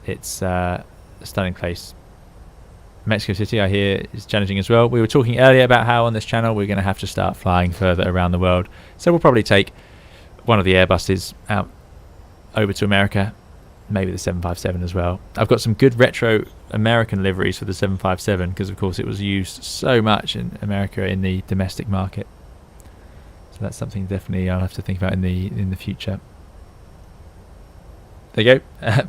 It's a stunning place. Mexico City, I hear, is challenging as well. We were talking earlier about how on this channel we're going to have to start flying further around the world. So we'll probably take one of the Airbuses out over to America, maybe the 757 as well. I've got some good retro American liveries for the 757 because of course it was used so much in America in the domestic market. So that's something definitely I'll have to think about in the future. There you go.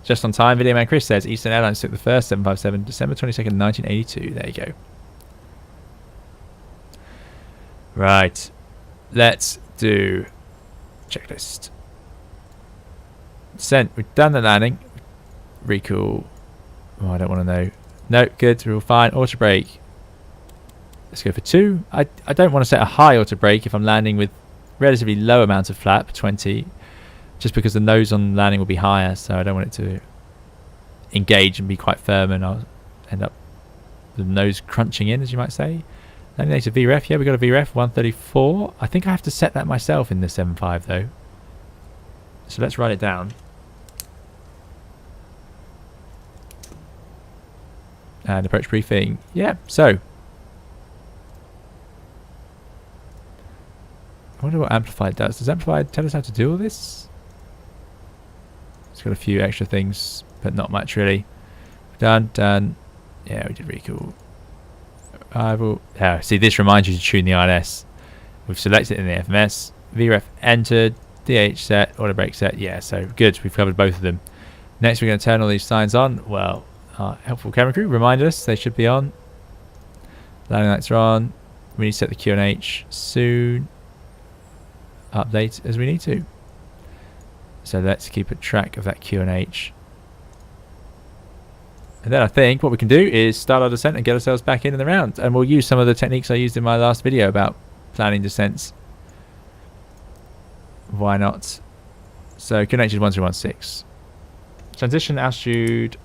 Just on time, Video Man Chris says Eastern Airlines took the first 757 December 22nd, 1982. There you go. Right. Let's do checklist. Descent. We've done the landing. Recall. Oh, I don't want to know. No, good. We're all fine. Auto brake. Let's go for 2. I don't want to set a high auto brake if I'm landing with relatively low amount of flap, 20, just because the nose on landing will be higher, so I don't want it to engage and be quite firm, and I'll end up the nose crunching in, as you might say. Landing later VREF. Yeah, we got a VREF 134. I think I have to set that myself in the 75 though. So let's write it down. And approach briefing. Yeah, so I wonder what Amplified does. Does Amplified tell us how to do all this? It's got a few extra things, but not much really. Done. Yeah, we did recall. Arrival. Yeah, see, this reminds you to tune the ILS. We've selected it in the FMS. VREF entered. DH set. Auto brake set. Yeah, so good. We've covered both of them. Next, we're going to turn all these signs on. Well, our helpful camera crew reminded us they should be on. Landing lights are on. We need to set the QNH soon. Update as we need to. So let's keep a track of that QNH. And then I think what we can do is start our descent and get ourselves back in the round. And we'll use some of the techniques I used in my last video about planning descents. Why not? So QNH is 1316. Transition altitude,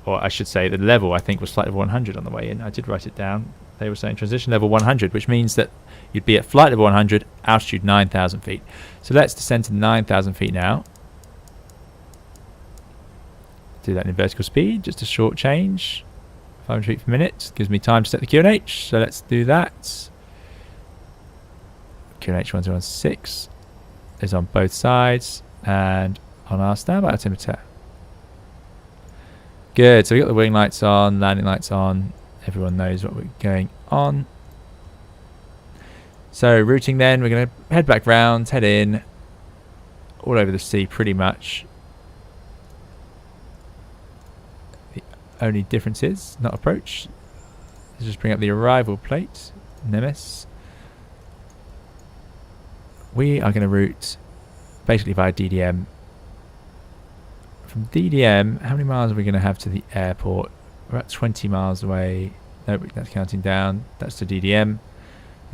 or I should say the level, I think was flight level 100 on the way in. I did write it down. They were saying transition level 100, which means that you'd be at flight level 100, altitude 9,000 feet. So let's descend to 9,000 feet now. Do that in vertical speed, just a short change. 500 feet per minute. Gives me time to set the QNH, so let's do that. QNH 1016 is on both sides and on our standby altimeter. Good, so we've got the wing lights on, landing lights on. Everyone knows what we're going on. So routing then, we're going to head back round, head in, all over the sea pretty much. The only difference is, not approach. Let's just bring up the arrival plate, Nemes. We are going to route basically via DDM. From DDM, how many miles are we going to have to the airport? We're at 20 miles away. Nope, that's counting down. That's to DDM.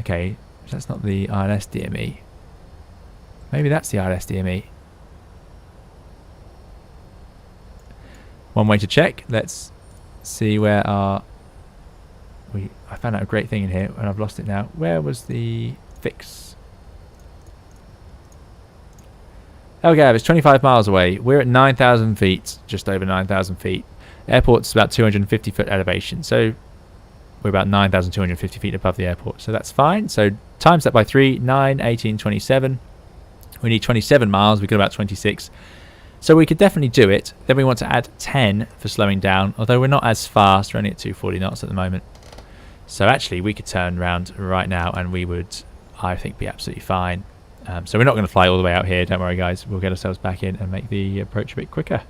Okay, that's not the ILS DME. Maybe that's the ILS DME. One way to check. Let's see where our I found out a great thing in here and I've lost it now. Where was the fix? Okay, it's 25 miles away. We're at 9,000 feet, just over 9,000 feet. Airport's about 250 foot elevation, so we're about 9,250 feet above the airport, so that's fine. So times that by 3, 9, 18, 27. We need 27 miles. We've got about 26. So we could definitely do it. Then we want to add 10 for slowing down, although we're not as fast. We're only at 240 knots at the moment. So actually, we could turn around right now and we would, I think, be absolutely fine. So we're not going to fly all the way out here. Don't worry, guys. We'll get ourselves back in and make the approach a bit quicker.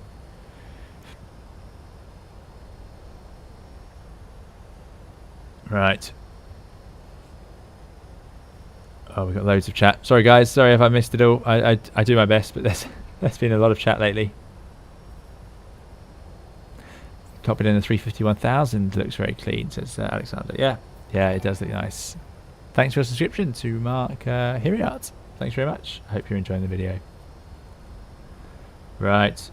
Right. Oh, we've got loads of chat. Sorry, guys. Sorry if I missed it all. I do my best, but there's been a lot of chat lately. Cockpit in the 351,000 looks very clean, says Alexander. Yeah, it does look nice. Thanks for your subscription to Mark Hiriart. Thanks very much. I hope you're enjoying the video. Right.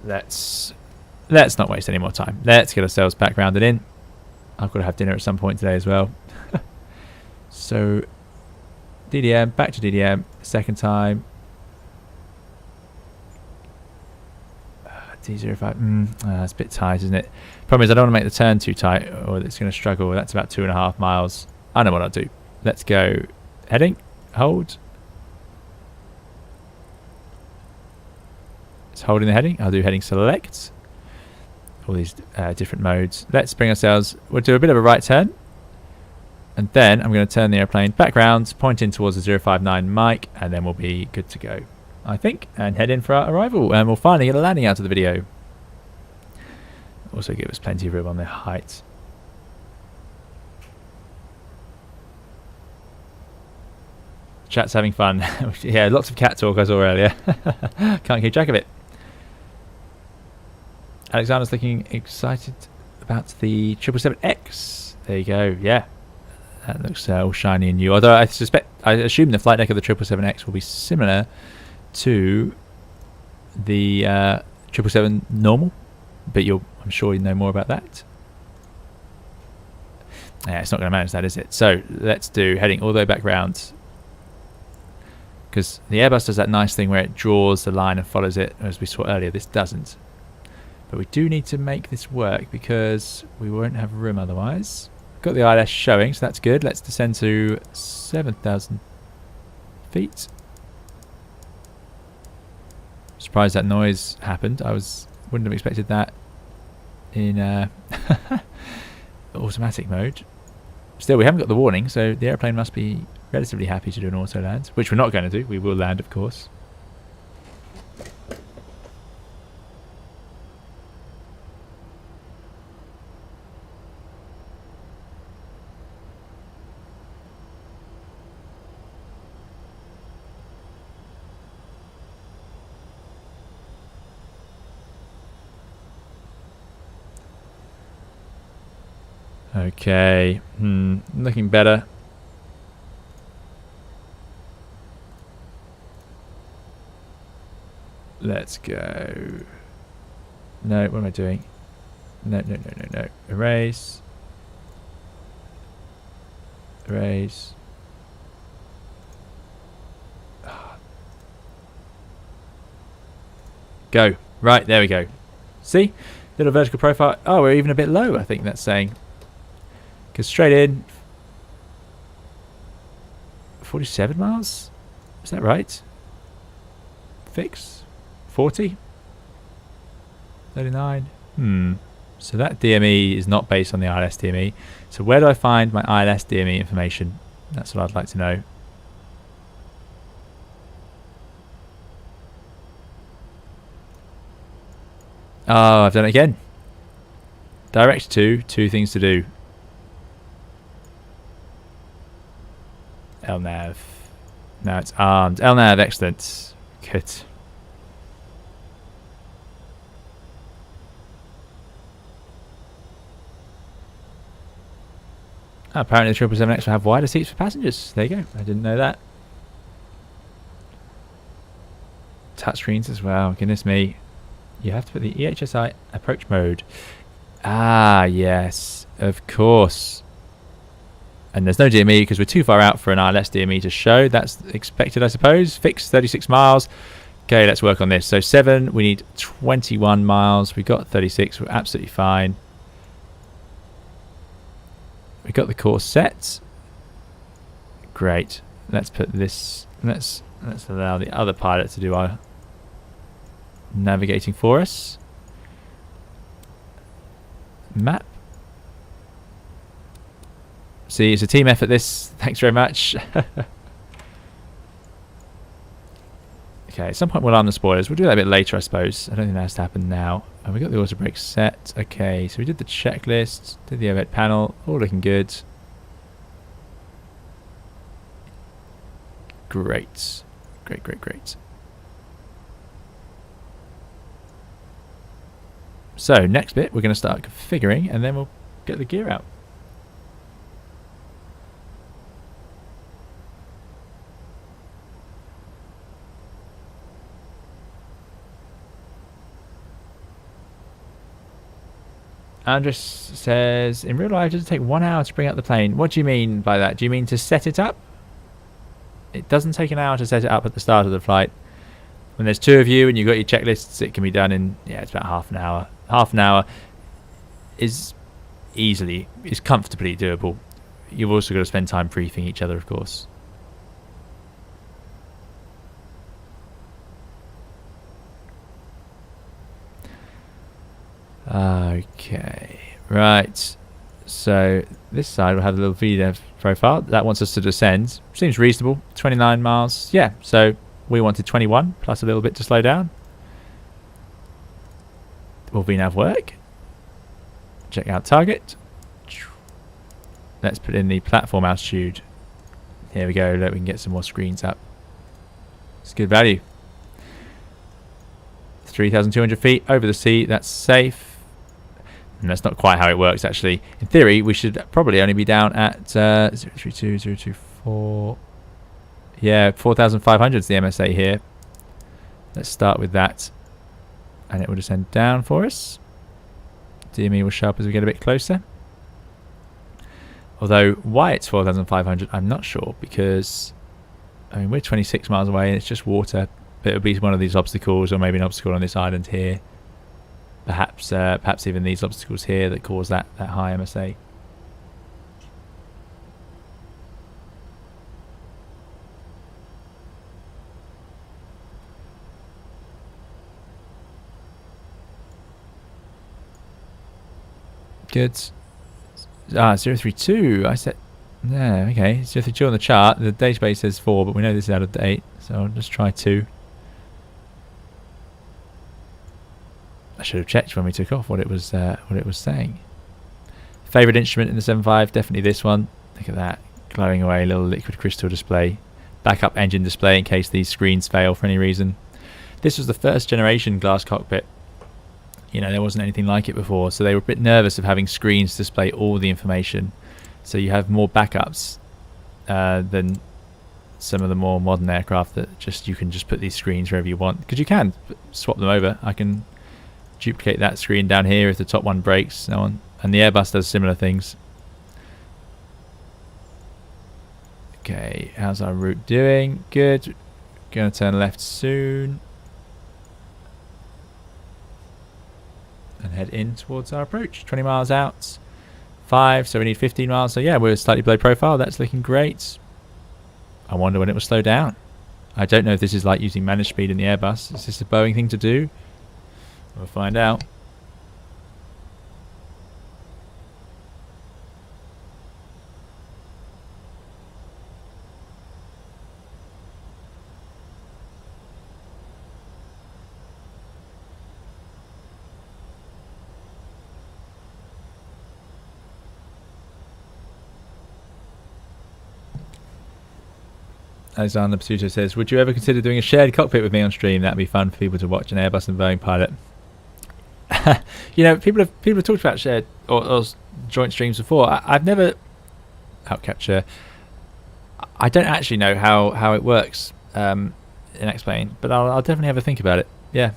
Let's not waste any more time. Let's get ourselves back rounded in. I've got to have dinner at some point today as well. So, DDM, back to DDM, second time. D05, it's a bit tight, isn't it? Problem is I don't want to make the turn too tight or it's going to struggle. That's about 2.5 miles. I know what I'll do. Let's go heading, hold. It's holding the heading. I'll do heading select. All these different modes. Let's bring ourselves, we'll do a bit of a right turn. And then I'm going to turn the airplane back round, point in towards the 059 mic, and then we'll be good to go, I think, and head in for our arrival. And we'll finally get a landing out of the video. Also give us plenty of room on the height. Chat's having fun. Yeah, lots of cat talk I saw earlier. Can't keep track of it. Alexander's looking excited about the 777X. There you go. Yeah, that looks all shiny and new. Although I assume the flight deck of the 777X will be similar to the 777 normal, but I'm sure you know more about that. Yeah, it's not going to manage that, is it? So let's do heading all the way back round, because the Airbus does that nice thing where it draws the line and follows it, as we saw earlier. This doesn't. But we do need to make this work because we won't have room otherwise. Got the ILS showing, so that's good. Let's descend to 7,000 feet. Surprised that noise happened. Wouldn't have expected that in automatic mode. Still, we haven't got the warning, so the airplane must be relatively happy to do an auto land, which we're not going to do. We will land, of course. Okay, looking better. Let's go. No, what am I doing? No. Erase. Erase. Go. Right, there we go. See? Little vertical profile. Oh, we're even a bit low, I think that's saying. Because straight in. 47 miles? Is that right? Fix? 40? 39? So that DME is not based on the ILS DME. So where do I find my ILS DME information? That's what I'd like to know. Oh, I've done it again. Direct to, two things to do. LNAV. Now it's armed. LNAV, excellent. Good. Apparently the 777X will have wider seats for passengers. There you go. I didn't know that. Touchscreens as well. Goodness me. You have to put the EHSI approach mode. Ah, yes, of course. And there's no DME because we're too far out for an ILS DME to show. That's expected, I suppose. Fixed 36 miles. Okay, let's work on this. So 7, we need 21 miles. We got 36, we're absolutely fine. We got the course set. Great. Let's put this, let's allow the other pilot to do our navigating for us. Map. See, it's a team effort this. Thanks very much. Okay, at some point we'll arm the spoilers. We'll do that a bit later, I suppose. I don't think that has to happen now. And we got the auto brake set. Okay, so we did the checklist, did the overhead panel, all looking good. Great. Great, great, great. So, next bit, we're going to start configuring, and then we'll get the gear out. Andres says, in real life, does it take 1 hour to bring up the plane? What do you mean by that? Do you mean to set it up? It doesn't take an hour to set it up at the start of the flight. When there's 2 of you and you've got your checklists, it can be done in, yeah, it's about half an hour. Half an hour is comfortably doable. You've also got to spend time briefing each other, of course. Okay, right. So this side will have a little VDEV profile. That wants us to descend. Seems reasonable. 29 miles. Yeah, so we wanted 21 plus a little bit to slow down. Will VNAV work? Check out target. Let's put in the platform altitude. Here we go. Look, we can get some more screens up. It's good value. 3,200 feet over the sea. That's safe. And that's not quite how it works, actually. In theory, we should probably only be down at 032, 024. Yeah, 4,500 is the MSA here. Let's start with that. And it will descend down for us. DME will show up as we get a bit closer. Although, why it's 4,500, I'm not sure. Because, I mean, we're 26 miles away and it's just water. But it'll be one of these obstacles, or maybe an obstacle on this island here. Perhaps even these obstacles here that cause that high MSA. Good. 032. I said, yeah, okay. 032 on the chart. The database says 4, but we know this is out of date, so I'll just try 2. I should have checked when we took off what it was saying. Favorite instrument in the 7.5, definitely this one. Look at that, glowing away, little liquid crystal display. Backup engine display in case these screens fail for any reason. This was the first generation glass cockpit. You know, there wasn't anything like it before, so they were a bit nervous of having screens display all the information. So you have more backups than some of the more modern aircraft that you can just put these screens wherever you want, because you can swap them over. I can duplicate that screen down here if the top one breaks, so on. And the Airbus does similar things. Okay, how's our route doing? Good. Gonna turn left soon. And head in towards our approach. 20 miles out. 5, so we need 15 miles. So yeah, we're slightly below profile. That's looking great. I wonder when it will slow down. I don't know if this is like using managed speed in the Airbus. Is this a Boeing thing to do? We'll find out. Alexander Pasuto says, would you ever consider doing a shared cockpit with me on stream? That'd be fun for people to watch an Airbus and Boeing pilot. You know, people have talked about shared or joint streams before. I've never capture. I don't actually know how it works in X-Plane, but I'll definitely have a think about it. Yeah,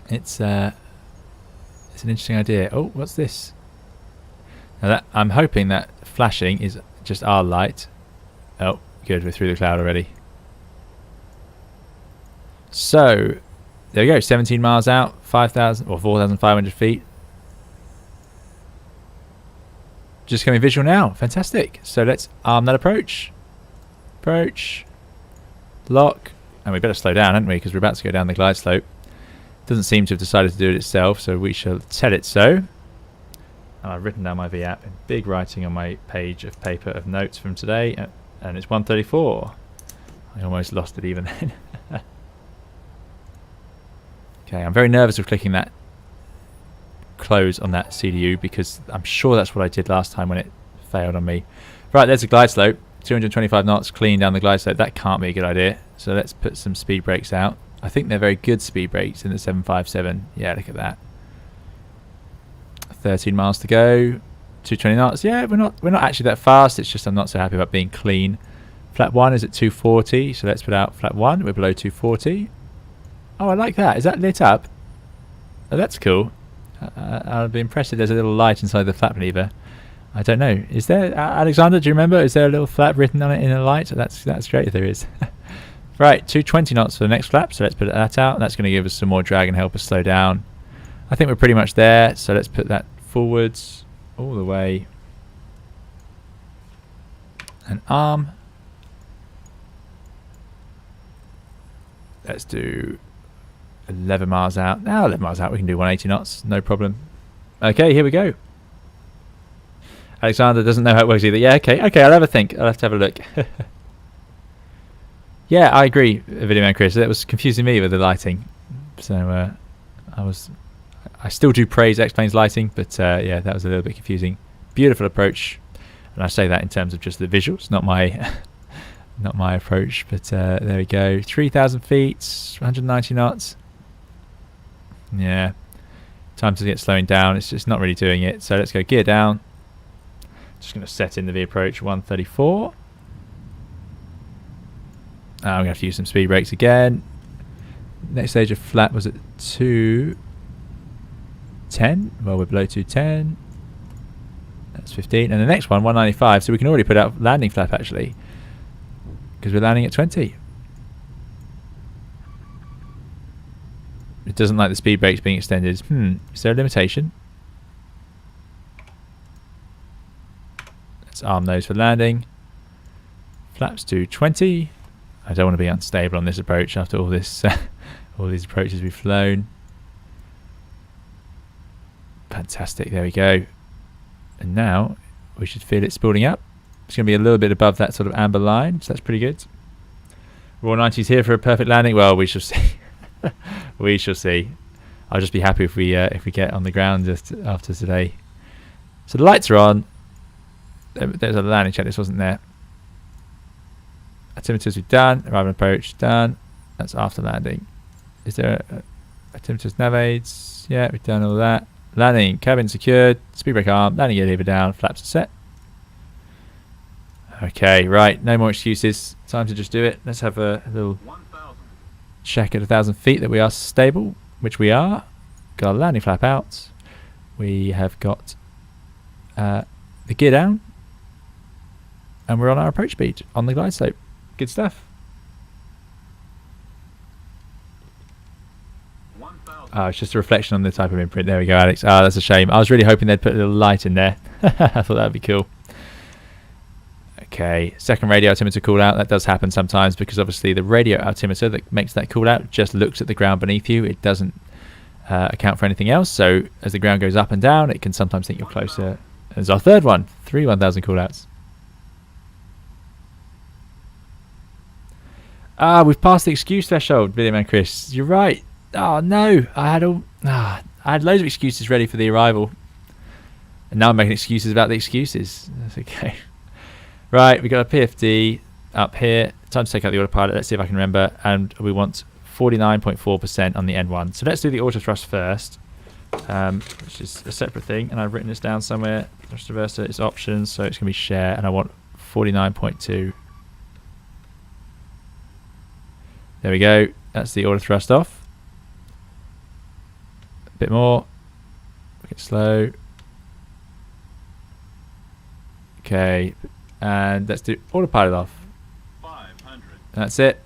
It's an interesting idea. Oh, what's this? Now that I'm hoping that flashing is just our light. Oh, good, we're through the cloud already. So there we go, 17 miles out, 5,000 or 4,500 feet. Just coming visual now. Fantastic. So let's arm that approach. Approach. Lock. And we better slow down, haven't we? Because we're about to go down the glide slope. Doesn't seem to have decided to do it itself, so we shall tell it so. And I've written down my VAP in big writing on my page of paper of notes from today. And it's 134. I almost lost it even then. Okay, I'm very nervous of clicking that close on that CDU because I'm sure that's what I did last time when it failed on me. Right, there's a glide slope, 225 knots clean down the glide slope. That can't be a good idea, so let's put some speed brakes out. I think they're very good speed brakes in the 757. Yeah, look at that. 13 miles to go, 220 knots. Yeah, we're not actually that fast. It's just I'm not so happy about being clean. Flap 1 is at 240, so let's put out flap 1. We're below 240. Oh, I like that. Is that lit up? Oh, that's cool. I'll be impressed if there's a little light inside the flap lever. I don't know. Is there, Alexander, do you remember? Is there a little flap written on it in a light? That's great if there is. Right, 220 knots for the next flap, so let's put that out. That's going to give us some more drag and help us slow down. I think we're pretty much there, so let's put that forwards all the way. And arm. Let's do 11 miles out. Now 11 miles out, we can do 180 knots, no problem. Okay, here we go. Alexander doesn't know how it works either. Yeah, okay, I'll have a think. I'll have to have a look. Yeah, I agree, Video Man Chris. That was confusing me with the lighting. So I still do praise X-Plane's lighting, but yeah, that was a little bit confusing. Beautiful approach, and I say that in terms of just the visuals, not my not my approach. But there we go, 3,000 feet, 190 knots. Yeah, time to get slowing down. It's just not really doing it. So let's go gear down. Just going to set in the V approach 134. I'm going to have to use some speed brakes again. Next stage of flap was at 210. Well, we're below 210. That's 15. And the next one, 195. So we can already put out landing flap actually, because we're landing at 20. It doesn't like the speed brakes being extended. Is there a limitation? Let's arm those for landing. Flaps to 20. I don't want to be unstable on this approach after all this, all these approaches we've flown. Fantastic, there we go. And now we should feel it spooling up. It's going to be a little bit above that sort of amber line, so that's pretty good. Raw 90's here for a perfect landing. Well, we shall see. We shall see. I'll just be happy if we get on the ground just after today. So the lights are on. There's a landing check. This wasn't there. Altimeters we've done. Arrival approach done. That's after landing. Is there altimeters nav aids? Yeah, we've done all that. Landing cabin secured. Speed brake arm. Landing gear lever down. Flaps are set. Okay, right. No more excuses. Time to just do it. Let's have a little check at 1,000 feet that we are stable, which we are. Got our landing flap out. We have got the gear down, and we're on our approach speed on the glide slope. Good stuff. Oh, it's just a reflection on the type of imprint. There we go, Alex. Ah, that's a shame. I was really hoping they'd put a little light in there. I thought that would be cool. Okay, second radio altimeter call out. That does happen sometimes because obviously the radio altimeter that makes that call out just looks at the ground beneath you. It doesn't account for anything else. So as the ground goes up and down, it can sometimes think you're closer. There's our third one. 3 1,000 call outs. Ah, we've passed the excuse threshold, Video Man Chris. You're right. Oh no, I had loads of excuses ready for the arrival, and now I'm making excuses about the excuses. That's okay. Right, we got a PFD up here. Time to take out the autopilot. Let's see if I can remember. And we want 49.4% on the N1. So let's do the auto thrust first, which is a separate thing. And I've written this down somewhere. Thrust reverser is options, so it's going to be share, and I want 49.2. There we go. That's the auto thrust off. Bit more. Get slow. Okay, and let's do autopilot off. 500. That's it.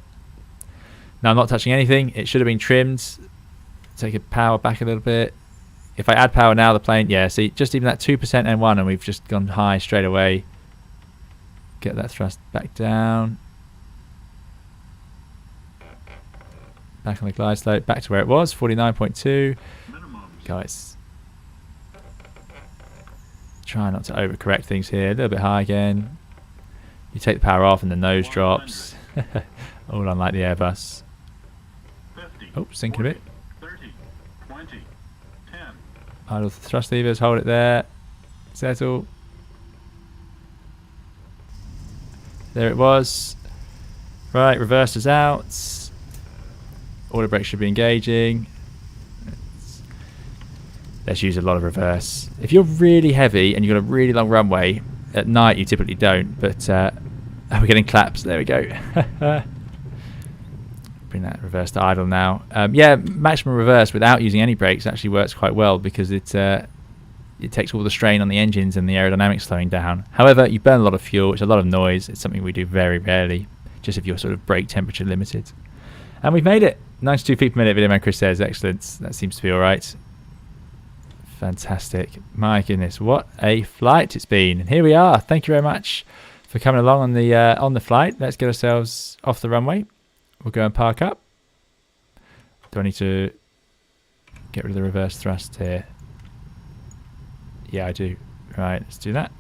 Now I'm not touching anything. It should have been trimmed. Take it power back a little bit. If I add power now, the plane, yeah, see, just even that 2% N1 and we've just gone high straight away. Get that thrust back down. Back on the glide slope, back to where it was, 49.2. Guys, try not to overcorrect things here. A little bit high again. You take the power off and the nose drops. All unlike the Airbus. 50, Oh, sinking a bit. 30, 20, 10. Idle the thrust levers, hold it there. Settle. There it was. Right, reverse is out. Auto brake should be engaging. Let's use a lot of reverse. If you're really heavy and you've got a really long runway, at night you typically don't, but we're getting claps. There we go. Bring that reverse to idle now. Yeah, maximum reverse without using any brakes actually works quite well because it takes all the strain on the engines and the aerodynamics slowing down. However, you burn a lot of fuel, it's a lot of noise. It's something we do very rarely, just if you're sort of brake temperature limited. And we've made it. 92 feet per minute, video man Chris says. Excellent. That seems to be all right. Fantastic. My goodness, what a flight it's been. And here we are. Thank you very much for coming along on the flight. Let's get ourselves off the runway. We'll go and park up. Do I need to get rid of the reverse thrust here? Yeah, I do. Right, let's do that.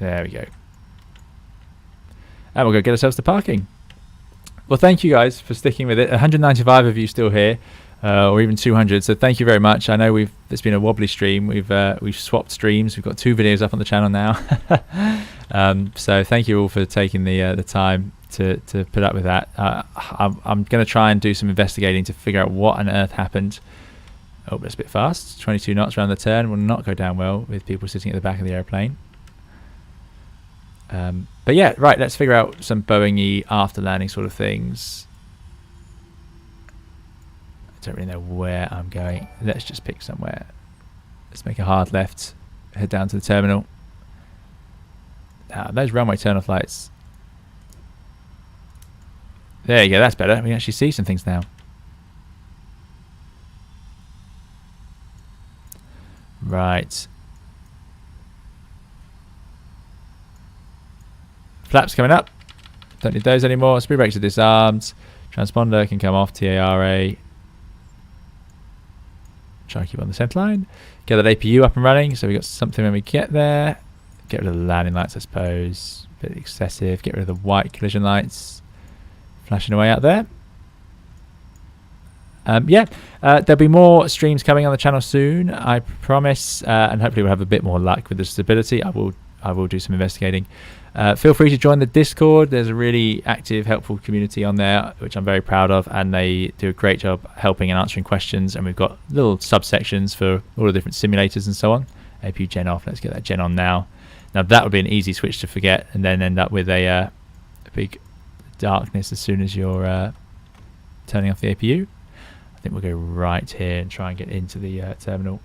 There we go. And we'll go get ourselves to parking. Well, thank you guys for sticking with it. 195 of you still here, or even 200. So thank you very much. I know it's been a wobbly stream. We've swapped streams. We've got 2 videos up on the channel now. So thank you all for taking the time to put up with that. I'm going to try and do some investigating to figure out what on earth happened. Oh, that's a bit fast. 22 knots around the turn will not go down well with people sitting at the back of the airplane. But yeah, right, let's figure out some Boeing-y after landing sort of things. I don't really know where I'm going. Let's just pick somewhere. Let's make a hard left, head down to the terminal. Now, those runway turn-off lights. There you go, that's better. We can actually see some things now. Right. Flaps coming up. Don't need those anymore. Speed brakes are disarmed. Transponder can come off. TARA. Try and keep on the centre line. Get that APU up and running. So we got something when we get there. Get rid of the landing lights, I suppose. A bit excessive. Get rid of the white collision lights. Flashing away out there. Yeah, there'll be more streams coming on the channel soon, I promise, and hopefully we'll have a bit more luck with the stability. I will do some investigating. Feel free to join the Discord. There's a really active, helpful community on there, which I'm very proud of, and they do a great job helping and answering questions. And we've got little subsections for all the different simulators and so on. APU gen off. Let's get that gen on now. Now that would be an easy switch to forget, and then end up with a big darkness as soon as you're turning off the APU. I think we'll go right here and try and get into the terminal.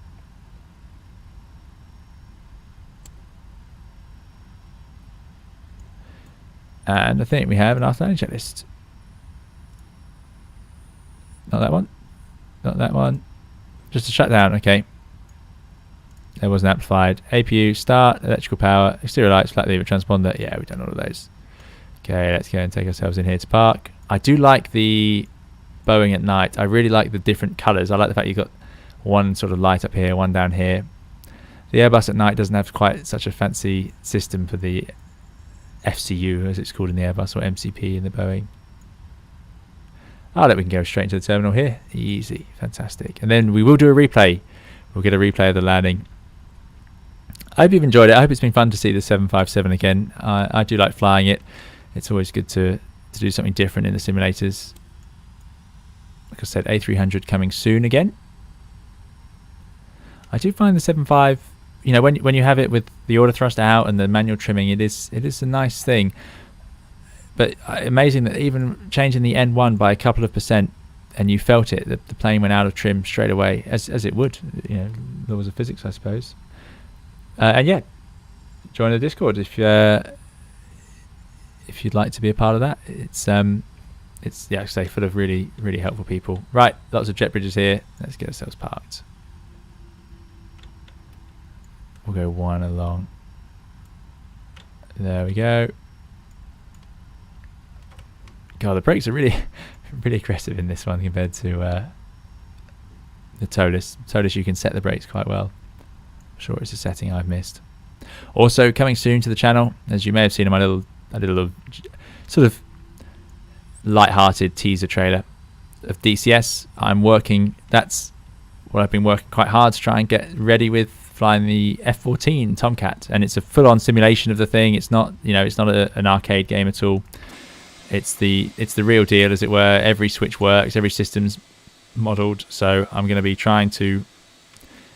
And I think we have an after landing checklist. Not that one. Not that one. Just a shutdown. Okay. There wasn't amplified. APU, start, electrical power, exterior lights, flat lever, transponder. Yeah, we've done all of those. Okay, let's go and take ourselves in here to park. I do like the Boeing at night. I really like the different colours. I like the fact you've got one sort of light up here, one down here. The Airbus at night doesn't have quite such a fancy system for the FCU, as it's called in the Airbus, or MCP in the Boeing. Look, we can go straight into the terminal here. Easy. Fantastic. And then we will do a replay. We'll get a replay of the landing. I hope you've enjoyed it. I hope it's been fun to see the 757 again. I do like flying it. It's always good to do something different in the simulators. Like I said, A300 coming soon again. I do find the 75, you know, when you have it with the auto thrust out and the manual trimming, it is a nice thing. But amazing that even changing the N1 by a couple of percent and you felt it. The plane went out of trim straight away, as it would. You know, laws of physics, I suppose. And yeah, join the Discord if you'd like to be a part of that. It's yeah, like I say, full of really, really helpful people. Right, lots of jet bridges here. Let's get ourselves parked. We'll go one along. There we go. God, the brakes are really, really aggressive in this one compared to the Toliss. Toliss, you can set the brakes quite well. I'm sure it's a setting I've missed. Also, coming soon to the channel, as you may have seen in my little sort of light-hearted teaser trailer of DCS. That's what I've been working quite hard to try and get ready with, flying the F-14 Tomcat, and it's a full-on simulation of the thing. It's not, you know, it's not an arcade game at all. It's the real deal, as it were. Every switch works, every system's modelled. So I'm going to be trying to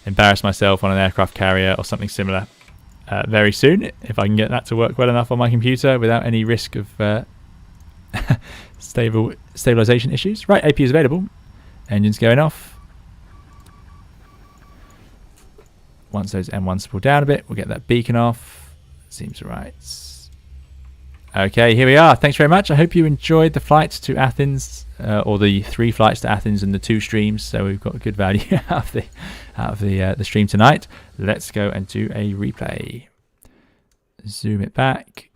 embarrass myself on an aircraft carrier or something similar very soon, if I can get that to work well enough on my computer without any risk of stabilization issues. Right, AP is available. Engines going off. Once those M1s pull down a bit, we'll get that beacon off. Seems right. Okay, here we are. Thanks very much. I hope you enjoyed the flight to Athens, or the 3 flights to Athens and the 2 streams. So we've got a good value out of the stream tonight. Let's go and do a replay. Zoom it back.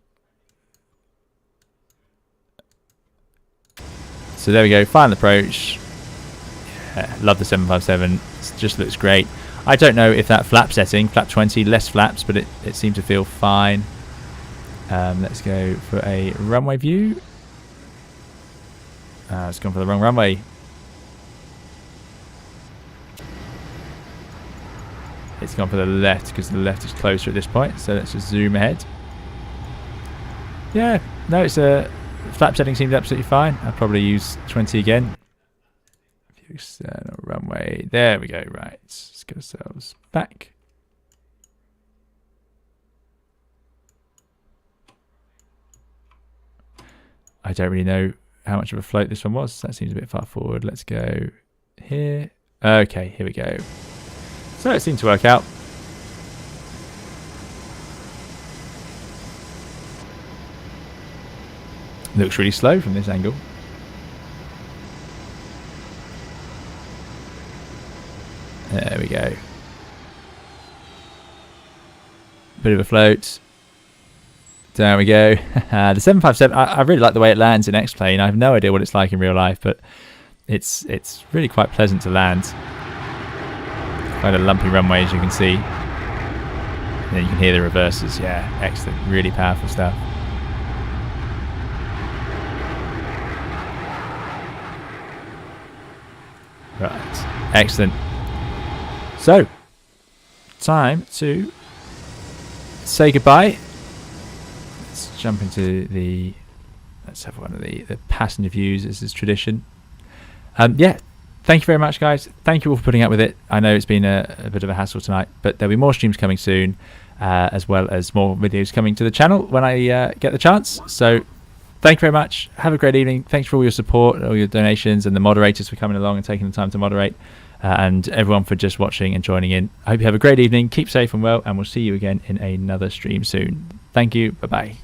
So there we go. Final approach. Yeah, love the 757. It just looks great. I don't know if that flap setting, flap 20, less flaps, but it seemed to feel fine. Let's go for a runway view. It's gone for the wrong runway. It's gone for the left because the left is closer at this point. So let's just zoom ahead. Yeah, no, it's a flap setting seems absolutely fine. I'll probably use 20 again. External runway. There we go. Right, let's get ourselves back. I don't really know how much of a float this one was. That seems a bit far forward. Let's go here. Okay, here we go. So it seemed to work out. Looks really slow from this angle. There we go. Bit of a float. There we go. The 757, I really like the way it lands in X-Plane. I have no idea what it's like in real life, but it's really quite pleasant to land. Quite a lumpy runway, as you can see. And then you can hear the reverses. Yeah, excellent. Really powerful stuff. Right. Excellent. So, time to say goodbye. Let's jump into the... Let's have one of the passenger views, as is tradition. Yeah, thank you very much, guys. Thank you all for putting up with it. I know it's been a bit of a hassle tonight, but there'll be more streams coming soon, as well as more videos coming to the channel when I get the chance. So, thank you very much. Have a great evening. Thanks for all your support, all your donations, and the moderators for coming along and taking the time to moderate. And everyone for just watching and joining in. I hope you have a great evening. Keep safe and well, and we'll see you again in another stream soon. Thank you. Bye-bye.